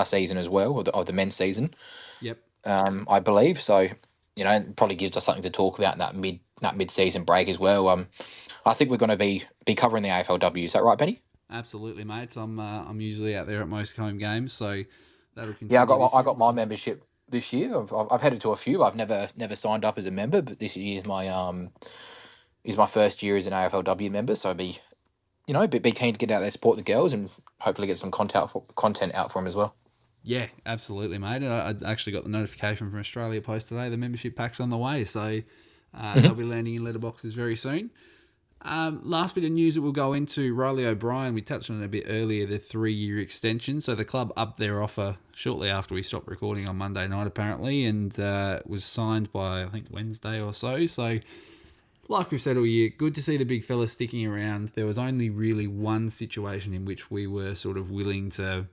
season as well, of the men's season. Yep. I believe so. It probably gives us something to talk about in that mid-season break as well. I think we're going to be covering the AFLW. Is that right, Benny? Absolutely, mate. I'm usually out there at most home games, so that'll continue. Yeah, I got my membership this year. I've headed to a few. I've never signed up as a member, but this year is my first year as an AFLW member, so I'd be keen to get out there, support the girls, and hopefully get some content out for them as well. Yeah, absolutely, mate. I actually got the notification from Australia Post today. The membership pack's on the way, so they'll be landing in letterboxes very soon. Last bit of news that we'll go into, Riley O'Brien, we touched on it a bit earlier, the 3-year extension. So the club upped their offer shortly after we stopped recording on Monday night, apparently, and was signed by, I think, Wednesday or so. So like we've said all year, good to see the big fella sticking around. There was only really one situation in which we were sort of willing to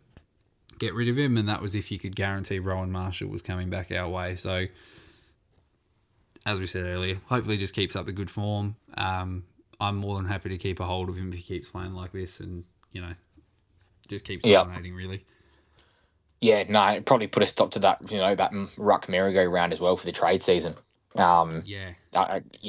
get rid of him, and that was if you could guarantee Rowan Marshall was coming back our way. So, as we said earlier, hopefully just keeps up the good form. I'm more than happy to keep a hold of him if he keeps playing like this and, just keeps dominating, really. Yeah, no, it probably put a stop to that, that ruck merry-go-round as well for the trade season. You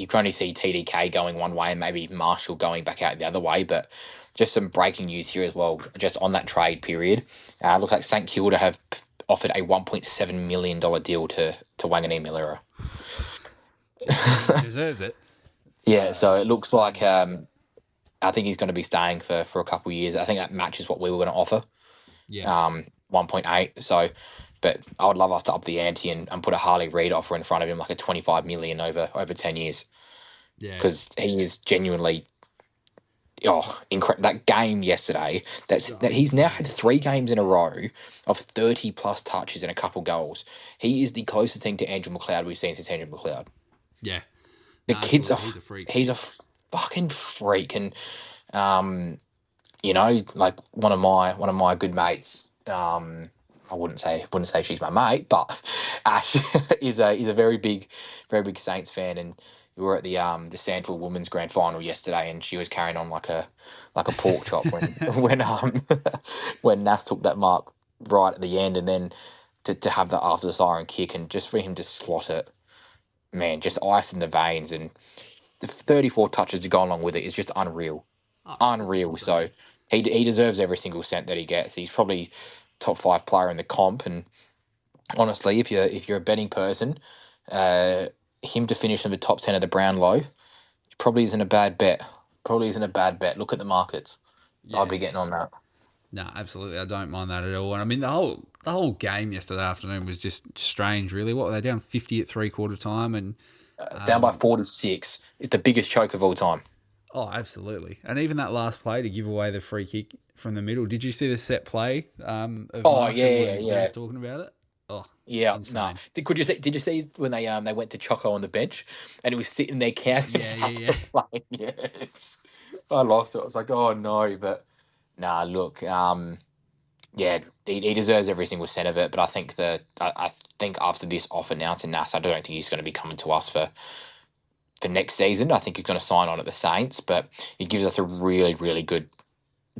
can only see TDK going one way and maybe Marshall going back out the other way, but just some breaking news here as well, just on that trade period. Looks like St Kilda have offered a $1.7 million deal to Wangani Millera. He deserves it. Yeah, so it looks like I think he's going to be staying for a couple of years. I think that matches what we were going to offer. Yeah. 1.8. So, but I would love us to up the ante and put a Harley Reid offer in front of him, like a 25 million over 10 years. Yeah. Because he is genuinely, incredible. That game yesterday, that he's now had 3 games in a row of 30 plus touches and a couple goals. He is the closest thing to Andrew McLeod we've seen since Andrew McLeod. Yeah. The kid's he's a freak. He's a fucking freak. And like one of my good mates. I wouldn't say she's my mate, but Ash is a very big Saints fan, and we were at the Sandford Women's Grand Final yesterday, and she was carrying on like a pork chop when Nath took that mark right at the end, and then to have that after the siren kick, and just for him to slot it, man, just ice in the veins, and the 34 touches to go along with it is just unreal. Oh, it's just Unreal. insane. So he deserves every single cent that he gets. He's probably top 5 player in the comp. And honestly, if you're a betting person, him to finish in the top 10 of the Brownlow probably isn't a bad bet. Probably isn't a bad bet. Look at the markets. Yeah. I'll be getting on that. No, absolutely. I don't mind that at all. And I mean, the whole game yesterday afternoon was just strange, really. What were they down 50 at 3/4 time? And Down by 46. It's the biggest choke of all time. oh, absolutely. And even that last play to give away the free kick from the middle. Did you see the set play of Marshall when yeah. was talking about it? Oh, Yeah, insane. no. Did you see when they went to Choco on the bench and he was sitting there counting? Yeah. Yes. I lost it. I was like, oh no, but nah. Look, yeah, he deserves every single cent of it. But I think after this offer now to Nas, I don't think he's going to be coming to us for next season. I think he's going to sign on at the Saints, but it gives us a really, really good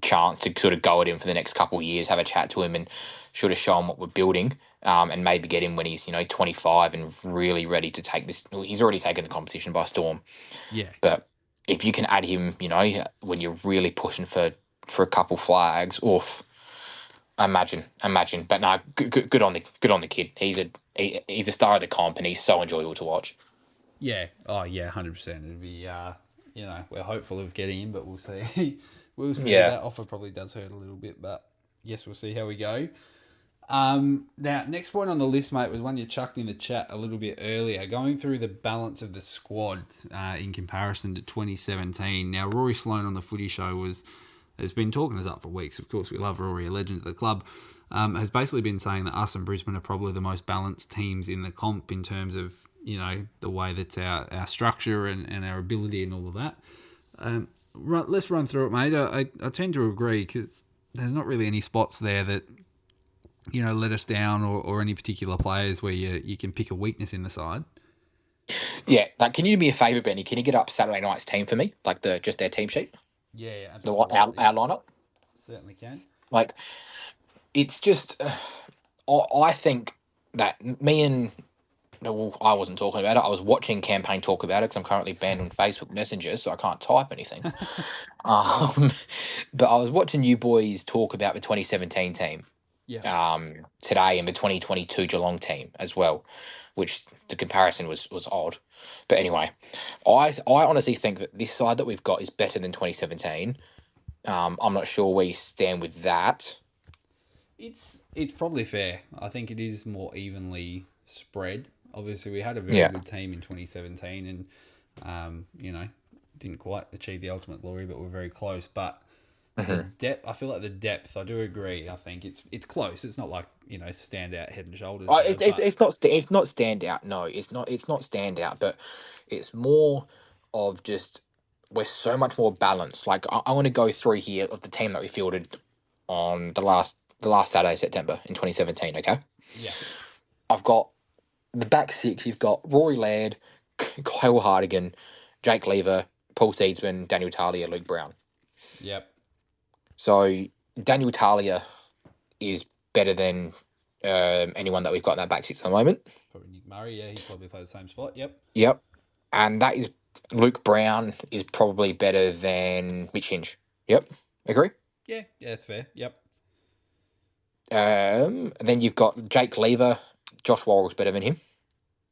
chance to sort of go at him for the next couple of years, have a chat to him, and sort of show him what we're building, and maybe get him when he's 25 and really ready to take this. He's already taken the competition by storm, Yeah. but if you can add him, when you're really pushing for a couple flags, oof, imagine. But no, good on the kid. He's a star of the comp, and he's so enjoyable to watch. Yeah. Oh, yeah, 100%. It'd be, we're hopeful of getting him, but we'll see. We'll see. Yeah. That offer probably does hurt a little bit, but yes, we'll see how we go. Now, next point on the list, mate, was one you chucked in the chat a little bit earlier, going through the balance of the squad in comparison to 2017. Now, Rory Sloane on the Footy Show has been talking us up for weeks. Of course, we love Rory, a legend of the club. Has basically been saying that us and Brisbane are probably the most balanced teams in the comp in terms of the way that our structure and our ability and all of that. Let's run through it, mate. I tend to agree because there's not really any spots there that let us down or any particular players where you can pick a weakness in the side. Yeah, like, can you do me a favour, Benny? Can you get up Saturday night's team for me, like just their team sheet, Yeah, the absolutely. our lineup? Certainly can. Like, it's just, I think that me and, well, I wasn't talking about it. I was watching Campaign talk about it because I'm currently banned on Facebook Messenger, so I can't type anything. But I was watching you boys talk about the 2017 team. Yeah. Today in the 2022 Geelong team as well, which the comparison was odd. But anyway, I honestly think that this side that we've got is better than 2017. I'm not sure where you stand with that. It's probably fair. I think it is more evenly spread. Obviously, we had a very good team in 2017 and, didn't quite achieve the ultimate glory, but we're very close. But the depth, I feel like the depth, I do agree. I think it's close. It's not like, stand out head and shoulders. It's not standout. No, it's not standout, but it's more of just we're so much more balanced. Like I want to go through here of the team that we fielded on the last Saturday, September in 2017. Okay. Yeah. I've got the back six. You've got Rory Laird, Kyle Hardigan, Jake Lever, Paul Seedsman, Daniel Talia, Luke Brown. Yep. So Daniel Talia is better than anyone that we've got in that back six at the moment. Probably Nick Murray. Yeah, he probably play the same spot. Yep. And that is Luke Brown is probably better than Mitch Hinge. Yep. Agree? Yeah, that's fair. Yep. And then you've got Jake Lever. Josh Worrell's better than him.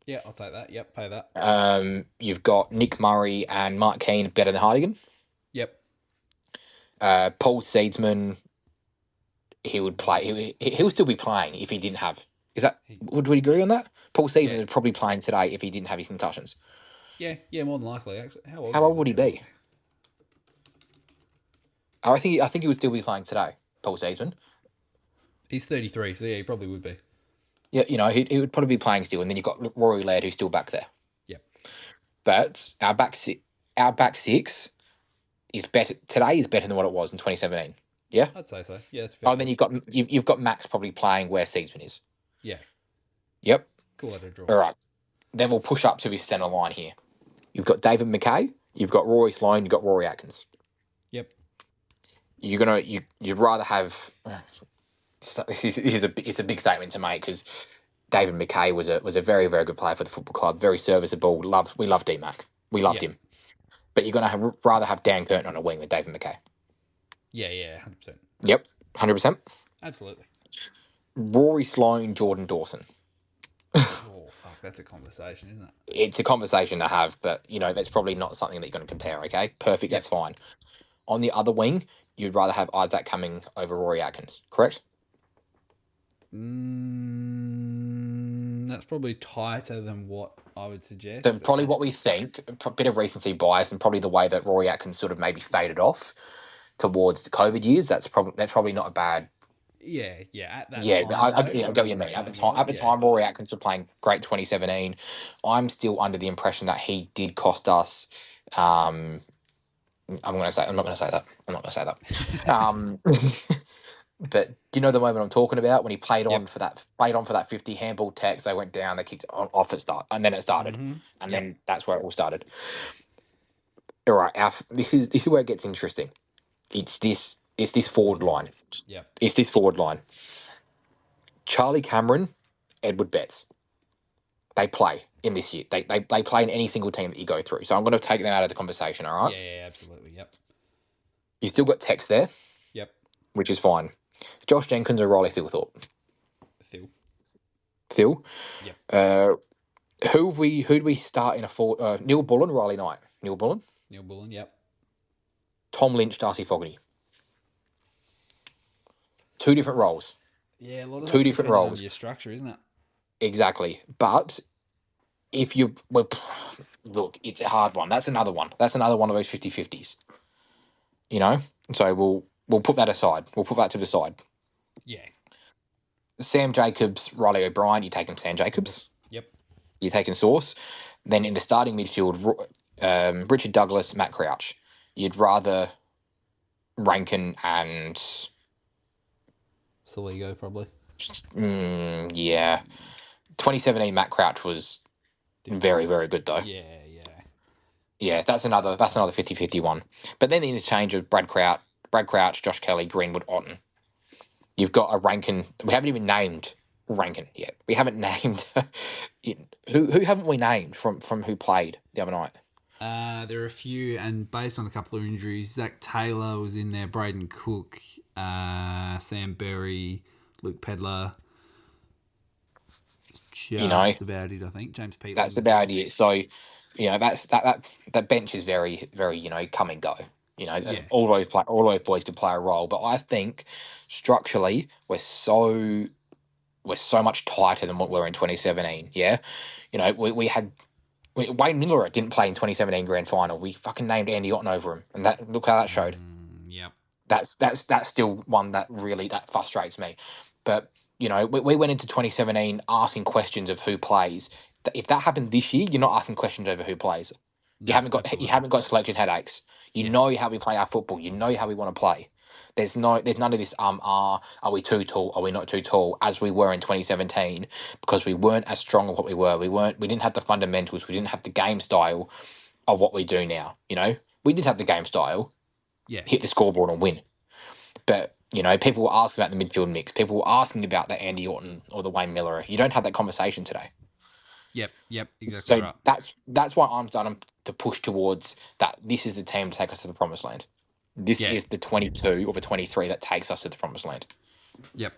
Yeah, I'll take that. Yep, pay that. You've got Nick Murray and Mark Keane better than Hardigan. Yep. Paul Seedsman, he would play. He would still be playing if he didn't have. Would we agree on that? Paul Seedsman would probably playing today if he didn't have his concussions. Yeah, more than likely. Actually, how old would he be? I think he would still be playing today. Paul Seedsman. He's 33, so yeah, he probably would be. Yeah, he would probably be playing still, and then you've got Rory Laird who's still back there. Yep. But our back six, our back six is better today. Is better than what it was in 2017. Yeah. I'd say so. Yeah, that's fair. Oh, then you've got Max probably playing where Seedsman is. Yeah. Yep. Cool at a draw. All right. Then we'll push up to his centre line here. You've got David McKay. You've got Rory Sloane. You've got Rory Atkins. Yep. You'd rather have. It's a big statement to make because David McKay was a very, very good player for the football club. Very serviceable. We loved D-Mac. We loved him. But you're going to rather have Dan Curtin on a wing than David McKay. Yeah, 100%. Yep, 100%. Absolutely. Rory Sloane, Jordan Dawson. Oh, fuck. That's a conversation, isn't it? It's a conversation to have, but, that's probably not something that you're going to compare, okay? Perfect, that's fine. On the other wing, you'd rather have Isaac Cumming over Rory Atkins, correct? That's probably tighter than what I would suggest. So probably what we think, a bit of recency bias, and probably the way that Rory Atkins sort of maybe faded off towards the COVID years. That's probably not a bad. Yeah. At that time, I get what you mean. At the time, Rory Atkins was playing great 2017. I'm still under the impression that he did cost us. I'm not going to say that. But do you know the moment I'm talking about when he played on for that 50 handball text? They went down, they kicked off at start, and then it started, and then that's where it all started. All right, this is where it gets interesting. It's this forward line. Yep. It's this forward line. Charlie Cameron, Edward Betts. They play in this year. They play in any single team that you go through. So I'm going to take them out of the conversation. All right. Yeah, absolutely. Yep. You still got Tex there. Yep. Which is fine. Josh Jenkins or Riley Thilthorpe? Phil? Yep. Who do we start in a forward? Neil Bullen, Riley Knight. Neil Bullen, yep. Tom Lynch, Darcy Fogarty. Two different roles. Yeah, a lot of two different roles. On your structure, isn't it? Exactly. But if you... Well, look, it's a hard one. That's another one. That's another one of those 50-50s. So we'll put that aside. We'll put that to the side. Yeah. Sam Jacobs, Riley O'Brien, you taking Sam Jacobs. Yep. You're taking Sauce. Then in the starting midfield, Richard Douglas, Matt Crouch. You'd rather Rankin and... Saligo, probably. Yeah. 2017 Matt Crouch was very, very good, though. Yeah. Yeah, that's another 50-50 one. But then the interchange of Brad Crouch, Josh Kelly, Greenwood, Otten. You've got a Rankin. We haven't even named Rankin yet. We haven't named who haven't we named from who played the other night? There are a few, and based on a couple of injuries, Zach Taylor was in there, Braden Cook, Sam Berry, Luke Pedler. Just about it, I think. James Peatland. That's about it. So, that's that bench is very, very, come and go. All those boys could play a role, but I think structurally we're so much tighter than what we were in 2017. Yeah, we had Wayne Miller didn't play in 2017 Grand Final. We fucking named Andy Otten over him, and look how that showed. Yep. That's still one that really frustrates me. But we went into 2017 asking questions of who plays. If that happened this year, you're not asking questions over who plays. You haven't got selection headaches. You know how we play our football. You know how we want to play. There's none of this are we too tall? Are we not too tall? As we were in 2017, because we weren't as strong as what we were. We didn't have the fundamentals. We didn't have the game style of what we do now. We did have the game style. Yeah. Hit the scoreboard and win. But people were asking about the midfield mix. People were asking about the Andy Orton or the Wayne Miller. You don't have that conversation today. Yep, exactly so right. That's why I'm starting to push towards that. This is the team to take us to the promised land. This is the 22 or the 23 that takes us to the promised land. Yep.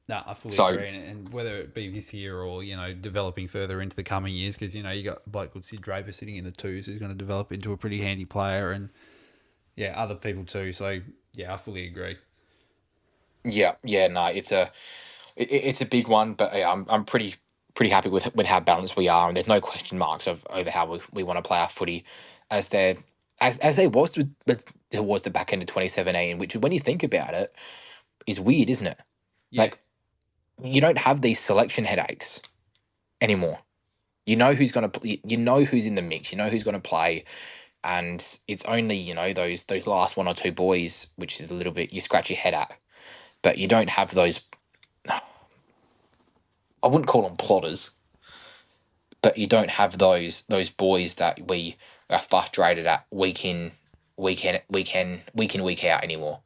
No, I fully agree. And whether it be this year or, developing further into the coming years, because, you got a bloke called Sid Draper sitting in the twos who's going to develop into a pretty handy player, and, other people too. So, I fully agree. Yeah, no, it's a big one, but I'm pretty happy with how balanced we are, and there's no question marks over how we want to play our footy as there was towards the back end of 2017, which, when you think about it, is weird, isn't it? Yeah. Like, you don't have these selection headaches anymore. You know who's going to, who's in the mix. You know who's going to play. and it's only those last one or two boys, which is a little bit you scratch your head at, but you don't have those. I wouldn't call them plotters, but you don't have those boys that we are frustrated at week in, week out anymore.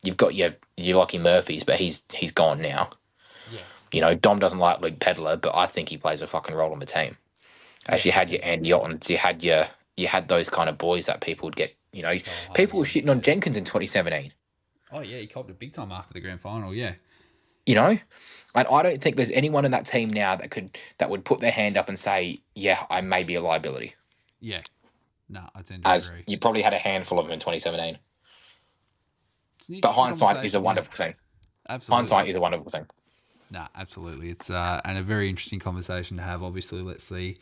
You've got your Lockie Murphys, but he's gone now. Yeah. Dom doesn't like Luke Pedler, but I think he plays a fucking role on the team. As you had your Andy Ottens, you had those kind of boys that people would get. People were shitting on Jenkins in 2017. Oh yeah, he copped it big time after the grand final. Yeah. And I don't think there's anyone in that team now that would put their hand up and say, "Yeah, I may be a liability." Yeah. No, I tend to As agree. you probably had a handful of them in 2017. But But hindsight is a wonderful thing. Absolutely. Hindsight is a wonderful thing. No, absolutely. It's and a very interesting conversation to have. Obviously, let's see,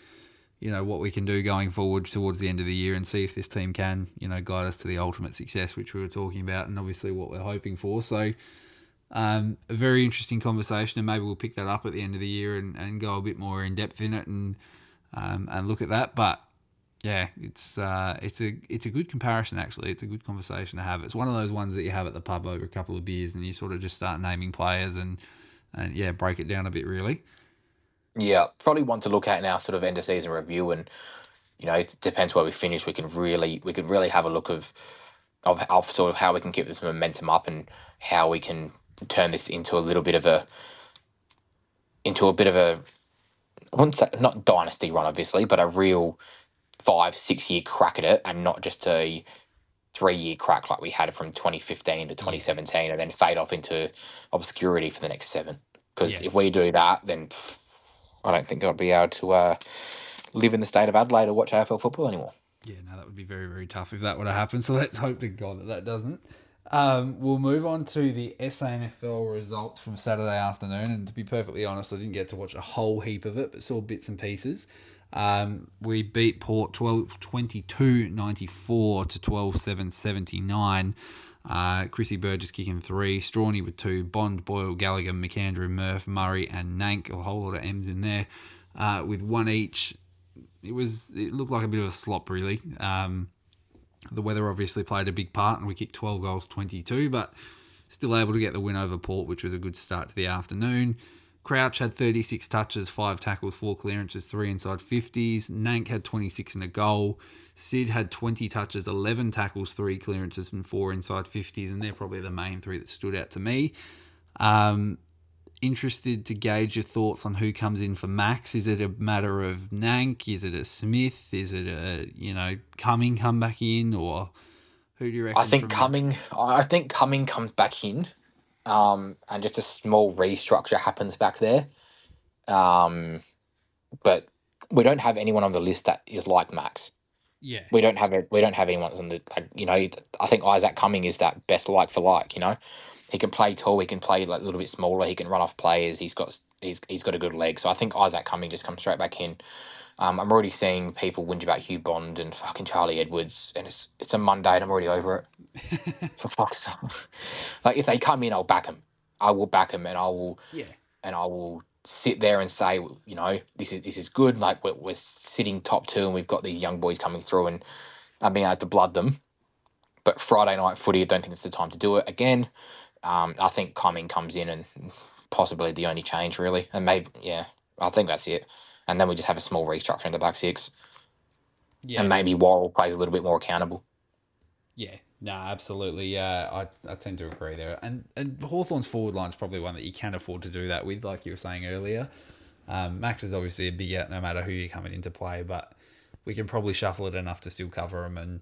what we can do going forward towards the end of the year and see if this team can, guide us to the ultimate success, which we were talking about, and obviously what we're hoping for. So, a very interesting conversation, and maybe we'll pick that up at the end of the year and go a bit more in depth in it and look at that. But yeah, it's a good comparison actually. It's a good conversation to have. It's one of those ones that you have at the pub over a couple of beers, and you sort of just start naming players and break it down a bit really. Yeah, probably one to look at in our sort of end of season review, and it depends where we finish. We can really have a look of sort of how we can keep this momentum up and how we can turn this into a bit of a I wouldn't say not dynasty run obviously, but a real 5-6 year crack at it, and not just a 3-year crack like we had from 2015 to 2017 and then fade off into obscurity for the next 7. Because if we do that, then I don't think I'll be able to live in the state of Adelaide or watch AFL football anymore. Yeah, no, that would be very, very tough if that were to happen. So let's hope to God that doesn't. We'll move on to the SANFL results from Saturday afternoon. And to be perfectly honest, I didn't get to watch a whole heap of it, but saw bits and pieces. We beat Port 22-94 to 12-7-79. Chrissy Burgess kicking 3, Strawny with 2, Bond, Boyle, Gallagher, McAndrew, Murph, Murray, and Nank. A whole lot of M's in there with 1 each. It looked like a bit of a slop, really. The weather obviously played a big part, and we kicked 12 goals, 22, but still able to get the win over Port, which was a good start to the afternoon. Crouch had 36 touches, 5 tackles, 4 clearances, 3 inside 50s. Nank had 26 and a goal. Sid had 20 touches, 11 tackles, 3 clearances, and 4 inside 50s, and they're probably the main 3 that stood out to me. Interested to gauge your thoughts on who comes in for Max. Is it a matter of Nank? Is it a Smith? Is it a Cumming come back in, or who do you reckon? I think Cumming comes back in, and just a small restructure happens back there. But we don't have anyone on the list that is like Max. Yeah, we don't have anyone on the I think Isaac Cumming is that best like for like. He can play tall. He can play like a little bit smaller. He can run off players. He's got a good leg. So I think Isaac Cumming just comes straight back in. I'm already seeing people whinge about Hugh Bond and fucking Charlie Edwards, and it's a Monday and I'm already over it. For fuck's sake! Like if they come in, I'll back them. I will back them, and I will sit there and say, this is good. Like we're sitting top 2, and we've got these young boys coming through, and I'm being able to blood them. But Friday night footy, I don't think it's the time to do it again. I think Cumming comes in and possibly the only change really, and maybe I think that's it. And then we just have a small restructure in the back 6. Yeah, and maybe Worrell plays a little bit more accountable. Yeah, no, absolutely. Yeah, I tend to agree there. And Hawthorn's forward line is probably one that you can afford to do that with, like you were saying earlier. Max is obviously a big out no matter who you're coming into play, but we can probably shuffle it enough to still cover him and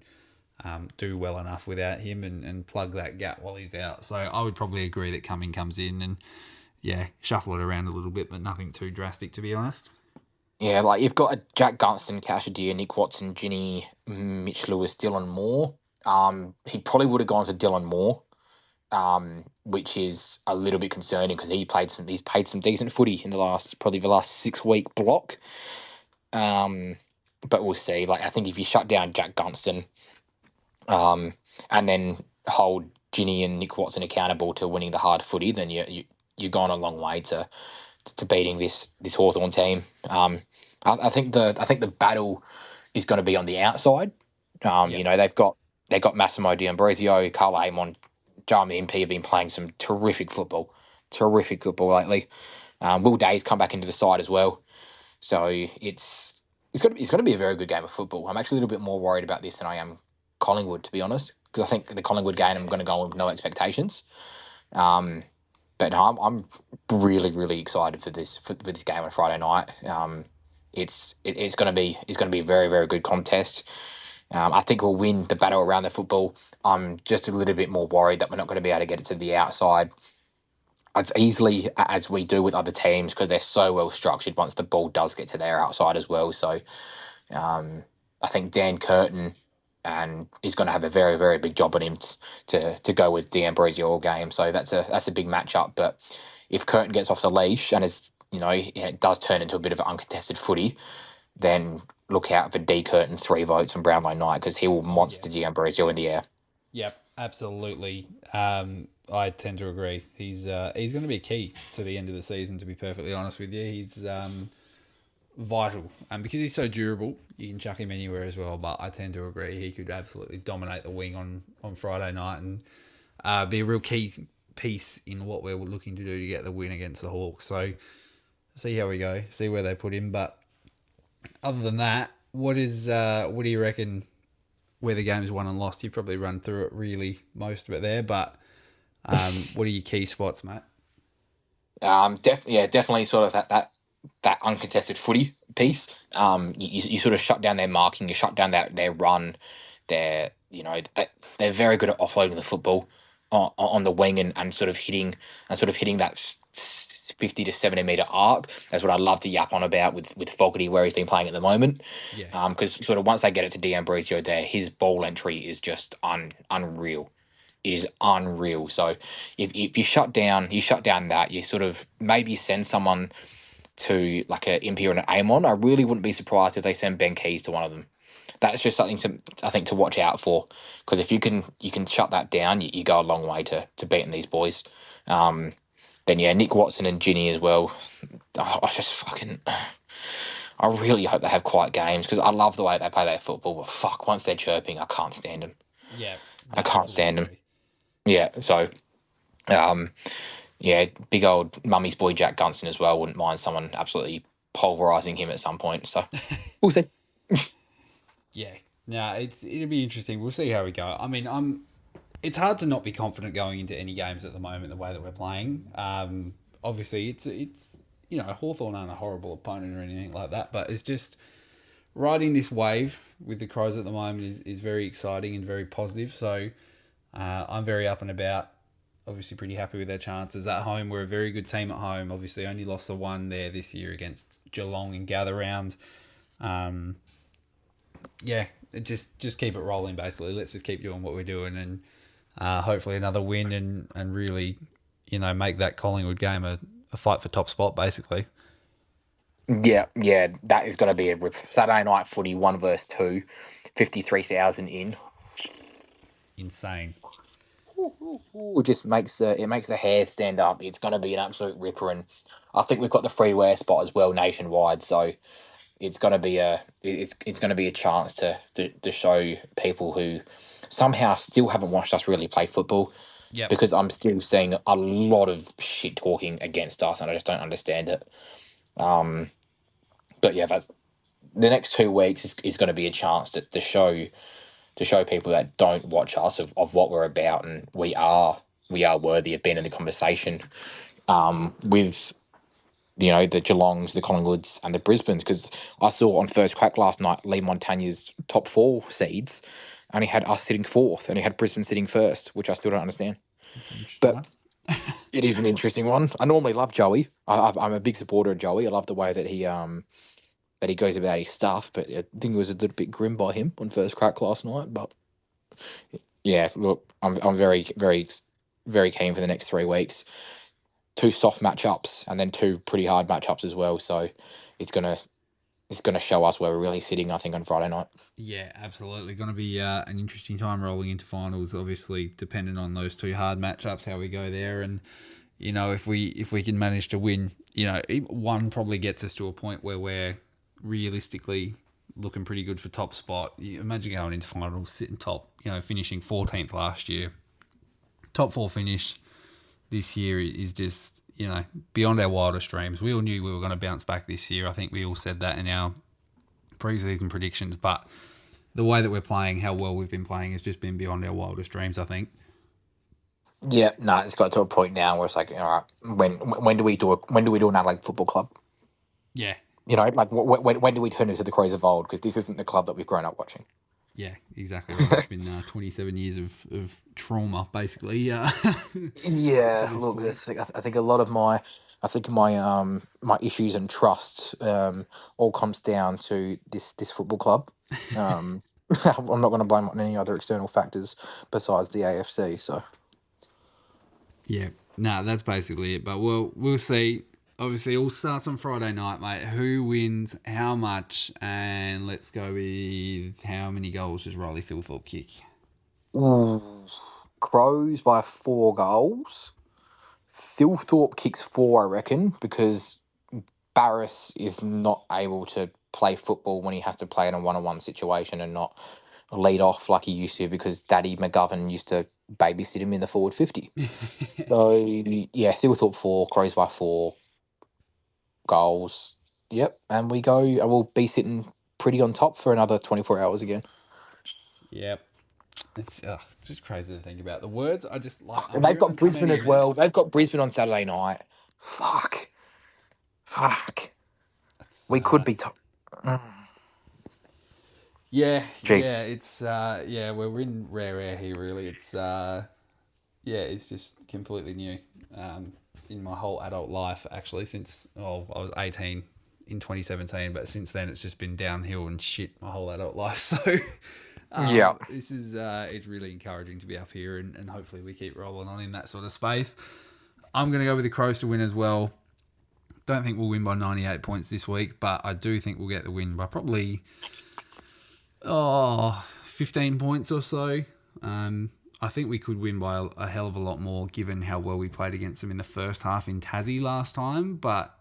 do well enough without him and plug that gap while he's out. So I would probably agree that Cumming comes in and, shuffle it around a little bit, but nothing too drastic, to be honest. Yeah, like you've got a Jack Gunston, Cash Adair, Nick Watson, Ginny, Mitch Lewis, Dylan Moore. He probably would have gone to Dylan Moore, which is a little bit concerning because he's played some decent footy in the last 6-week block. But we'll see. Like I think if you shut down Jack Gunston, and then hold Ginny and Nick Watson accountable to winning the hard footy, then you're gone a long way to beating this Hawthorn team. I think the battle is going to be on the outside. Yeah. They've got Massimo D'Ambrosio, Carl Amon, Jeremy MP have been playing some terrific football lately. Will Day's come back into the side as well, so it's going to be a very good game of football. I'm actually a little bit more worried about this than I am Collingwood, to be honest, because I think the Collingwood game I'm going to go with no expectations. But no, I'm really really excited for this game on Friday night. It's going to be a very very good contest. I think we'll win the battle around the football. I'm just a little bit more worried that we're not going to be able to get it to the outside as easily as we do with other teams because they're so well structured once the ball does get to their outside as well. So I think Dan Curtin and he's going to have a very very big job on him to go with D'Ambrosio all game. So that's a big matchup. But if Curtin gets off the leash and it does turn into a bit of an uncontested footy, then look out for D Curtin 3 votes on Brownlow night because he will monster D'Ambrosio in the air. Yep, absolutely. I tend to agree. He's going to be key to the end of the season. To be perfectly honest with you, he's vital, and because he's so durable, you can chuck him anywhere as well. But I tend to agree he could absolutely dominate the wing on Friday night and be a real key piece in what we're looking to do to get the win against the Hawks. So see how we go, see where they put him. But other than that, what do you reckon? Where the game's won and lost, you probably run through it really most of it there. But what are your key spots, mate? Definitely sort of that uncontested footy piece. You sort of shut down their marking, you shut down their run. They're very good at offloading the football on the wing and sort of hitting that 50 to 70 meter arc. That's what I love to yap on about with Fogarty where he's been playing at the moment. Yeah. Because sort of once they get it to D'Ambrosio there, his ball entry is just unreal. It is unreal. So if you shut down that, you sort of maybe send someone to like an Impey or an Amon. I really wouldn't be surprised if they send Ben Keys to one of them. That's just something to watch out for, because if you can shut that down, you go a long way to beating these boys. Then Nick Watson and Ginny as well. I really hope they have quiet games because I love the way they play their football. But fuck, once they're chirping, I can't stand them. Yeah, I can't stand them. Yeah, so, big old mummy's boy Jack Gunston as well. Wouldn't mind someone absolutely pulverising him at some point. So, we'll see. Yeah, no, it'll be interesting. We'll see how we go. I mean, it's hard to not be confident going into any games at the moment the way that we're playing. Obviously, it's Hawthorn aren't a horrible opponent or anything like that, but it's just riding this wave with the Crows at the moment is very exciting and very positive. So I'm very up and about. Obviously, pretty happy with their chances at home. We're a very good team at home. Obviously, only lost the one there this year against Geelong in Gather Round. Just keep it rolling, basically. Let's just keep doing what we're doing and hopefully another win and really, make that Collingwood game a fight for top spot, basically. Yeah, that is going to be a Saturday night footy, 1 versus 2, 53,000 in. Insane. It just makes the hair stand up. It's going to be an absolute ripper, and I think we've got the free wear spot as well nationwide. So it's going to be a chance to show people who somehow still haven't watched us really play football. Yep. Because I'm still seeing a lot of shit talking against us, and I just don't understand it. But yeah, that's the next 2 weeks is going to be a chance to show people that don't watch us of what we're about, and we are worthy of being in the conversation with the Geelongs, the Collingwoods, and the Brisbanes. Because I saw on First Crack last night, Lee Montagne's top 4 seeds only had us sitting 4th, and he had Brisbane sitting 1st, which I still don't understand. But it is an interesting one. I normally love Joey. I'm a big supporter of Joey. I love the way that he goes about his stuff, but I think it was a little bit grim by him on First Crack last night. But yeah, look, I'm very, very, very keen for the next 3 weeks. 2 soft matchups and then 2 pretty hard matchups as well. So it's gonna show us where we're really sitting, I think, on Friday night. Yeah, absolutely. Going to be an interesting time rolling into finals. Obviously, depending on those 2 hard matchups, how we go there, and if we can manage to win, one probably gets us to a point where we're realistically looking pretty good for top spot. You imagine going into finals, sitting top, finishing 14th last year. Top 4 finish this year is just, beyond our wildest dreams. We all knew we were going to bounce back this year. I think we all said that in our pre-season predictions, but the way that we're playing, how well we've been playing, has just been beyond our wildest dreams, I think. Yeah, no, it's got to a point now where it's like, all right, when do we do an Adelaide Football Club? Yeah. Like when do we turn into the Crows of old? Because this isn't the club that we've grown up watching. Yeah, exactly right. It's been 27 years of trauma, basically. Yeah. Yeah, look, I think a lot of my my issues and trust all comes down to this football club. I'm not going to blame on any other external factors besides the AFC. So Yeah, that's basically it. But we'll see. Obviously, it all starts on Friday night, mate. Who wins, how much, and let's go with how many goals does Riley Thilthorpe kick? ooh, Crows by 4 goals. Thilthorpe kicks 4, I reckon, because Barris is not able to play football when he has to play in a one-on-one situation and not lead off like he used to, because Daddy McGovern used to babysit him in the forward 50. So, yeah, Thilthorpe 4, Crows by 4 goals. Yep, and we'll be sitting pretty on top for another 24 hours again. Yep. It's just crazy to think about. The words I just like. And they've got Brisbane as well. They've got Brisbane on Saturday night. Fuck. We could be top. Yeah, Gee. yeah, it's we're in rare air here. Really, it's it's just completely new in my whole adult life. Actually, since I was 18 in 2017, but since then it's just been downhill and shit my whole adult life. So this is it's really encouraging to be up here, and hopefully we keep rolling on in that sort of space. I'm going to go with the Crows to win as well. Don't think we'll win by 98 points this week, but I do think we'll get the win by probably 15 points or so. I think we could win by a hell of a lot more given how well we played against them in the first half in Tassie last time, but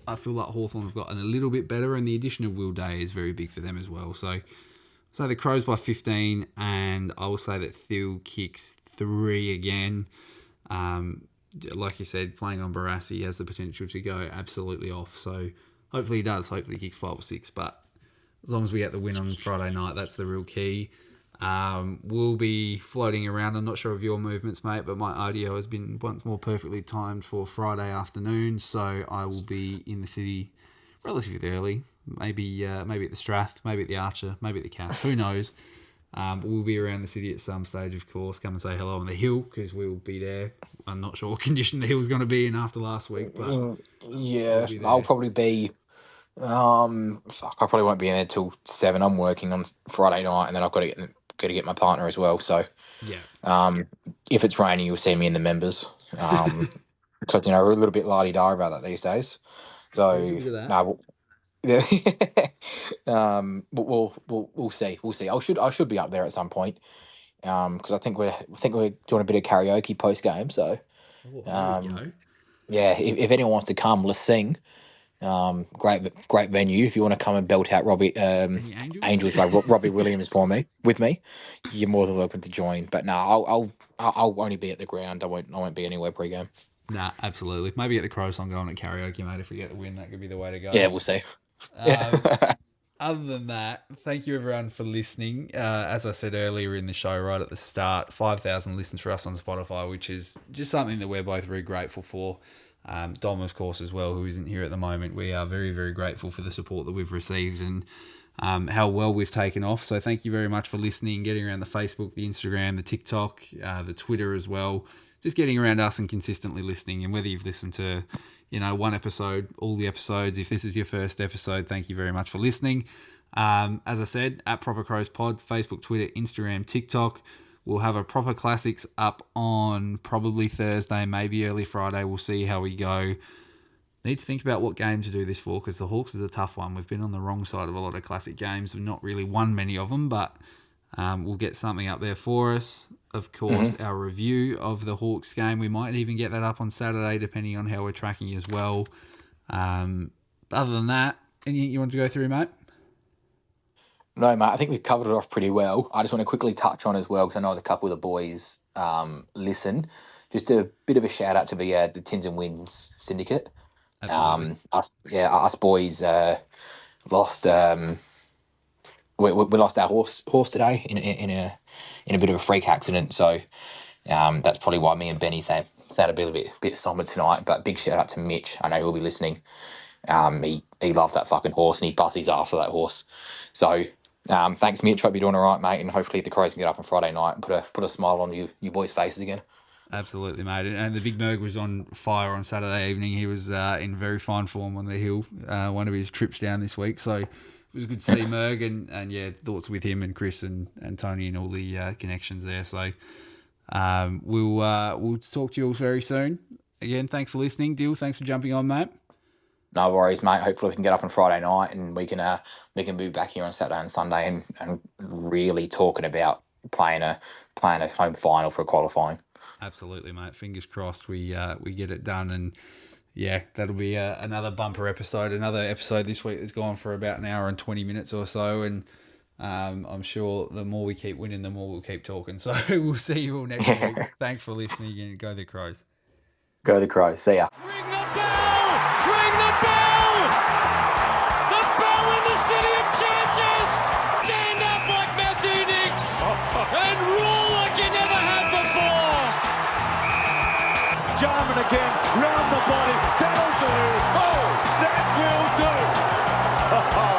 I feel like Hawthorn have gotten a little bit better, and the addition of Will Day is very big for them as well. So the Crows by 15, and I will say that Thiel kicks 3 again. Like you said, playing on Barassi has the potential to go absolutely off. So hopefully he does. Hopefully he kicks 5 or 6. But as long as we get the win on Friday night, that's the real key. We'll be floating around. I'm not sure of your movements, mate, but my RDO has been once more perfectly timed for Friday afternoon. So I will be in the city relatively early. Maybe at the Strath, maybe at the Archer, maybe at the Cass. Who knows? But we'll be around the city at some stage, of course. Come and say hello on the hill, because we'll be there. I'm not sure what condition the hill's going to be in after last week, but yeah, I'll probably be. I probably won't be in there till 7. I'm working on Friday night, and then I've got to get my partner as well. So if it's raining, you'll see me in the members. Because we're a little bit la-di-da about that these days. So but we'll see. I should be up there at some point. Because I think we're doing a bit of karaoke post game. So, yeah, if anyone wants to come, let's sing. Great venue. If you want to come and belt out Robbie Angels by Robbie Williams with me, you're more than welcome to join. But no, I'll only be at the ground. I won't be anywhere pre-game. Nah, absolutely. Maybe at the Crow Song going at karaoke, mate. If we get the win, that could be the way to go. Yeah, we'll see. Other than that, thank you everyone for listening. As I said earlier in the show, right at the start, 5,000 listens for us on Spotify, which is just something that we're both very grateful for. Dom, of course, as well, who isn't here at the moment. We are very, very grateful for the support that we've received and how well we've taken off. So thank you very much for listening, getting around the Facebook, the Instagram, the TikTok, the Twitter as well. Just getting around us and consistently listening. And whether you've listened to, one episode, all the episodes, if this is your first episode, thank you very much for listening. As I said, at propercrowspod, Facebook, Twitter, Instagram, TikTok. We'll have a Proper Classics up on probably Thursday, maybe early Friday. We'll see how we go. Need to think about what game to do this for, because the Hawks is a tough one. We've been on the wrong side of a lot of classic games. We've not really won many of them, but we'll get something up there for us. Of course, our review of the Hawks game, we might even get that up on Saturday, depending on how we're tracking as well. Other than that, anything you want to go through, mate? No, mate, I think we've covered it off pretty well. I just want to quickly touch on as well, because I know a couple of the boys listen. Just a bit of a shout out to the Tins and Wins syndicate. Absolutely. Us boys lost. We lost our horse today in a bit of a freak accident. So that's probably why me and Benny sound a bit somber tonight. But big shout out to Mitch. I know he'll be listening. He loved that fucking horse, and he bust his ass for that horse. So thanks, Mitch. Hope you're doing all right, mate. And hopefully the Crows can get up on Friday night and put a smile on you boys' faces again. Absolutely, mate. And the Big Merg was on fire on Saturday evening. He was in very fine form on the hill, one of his trips down this week. So it was good to see Merg, and yeah, thoughts with him and Chris and Tony and all the connections there. So we'll talk to you all very soon. Again, thanks for listening. Dill, thanks for jumping on, mate. No worries, mate. Hopefully we can get up on Friday night and we can be back here on Saturday and Sunday and really talking about playing a home final for qualifying. Absolutely, mate. Fingers crossed we get it done, and yeah, that'll be another bumper episode. Another episode this week that's gone for about an hour and 20 minutes or so, and I'm sure the more we keep winning, the more we'll keep talking. So we'll see you all next week. Thanks for listening, and go the Crows. Go the Crows. See ya. Ring the bell! Ring the bell! The bell in the city of churches! Stand up like Matthew Nicks and rule like you never have before! Jarman again, round the body. That'll do. Oh, that will do.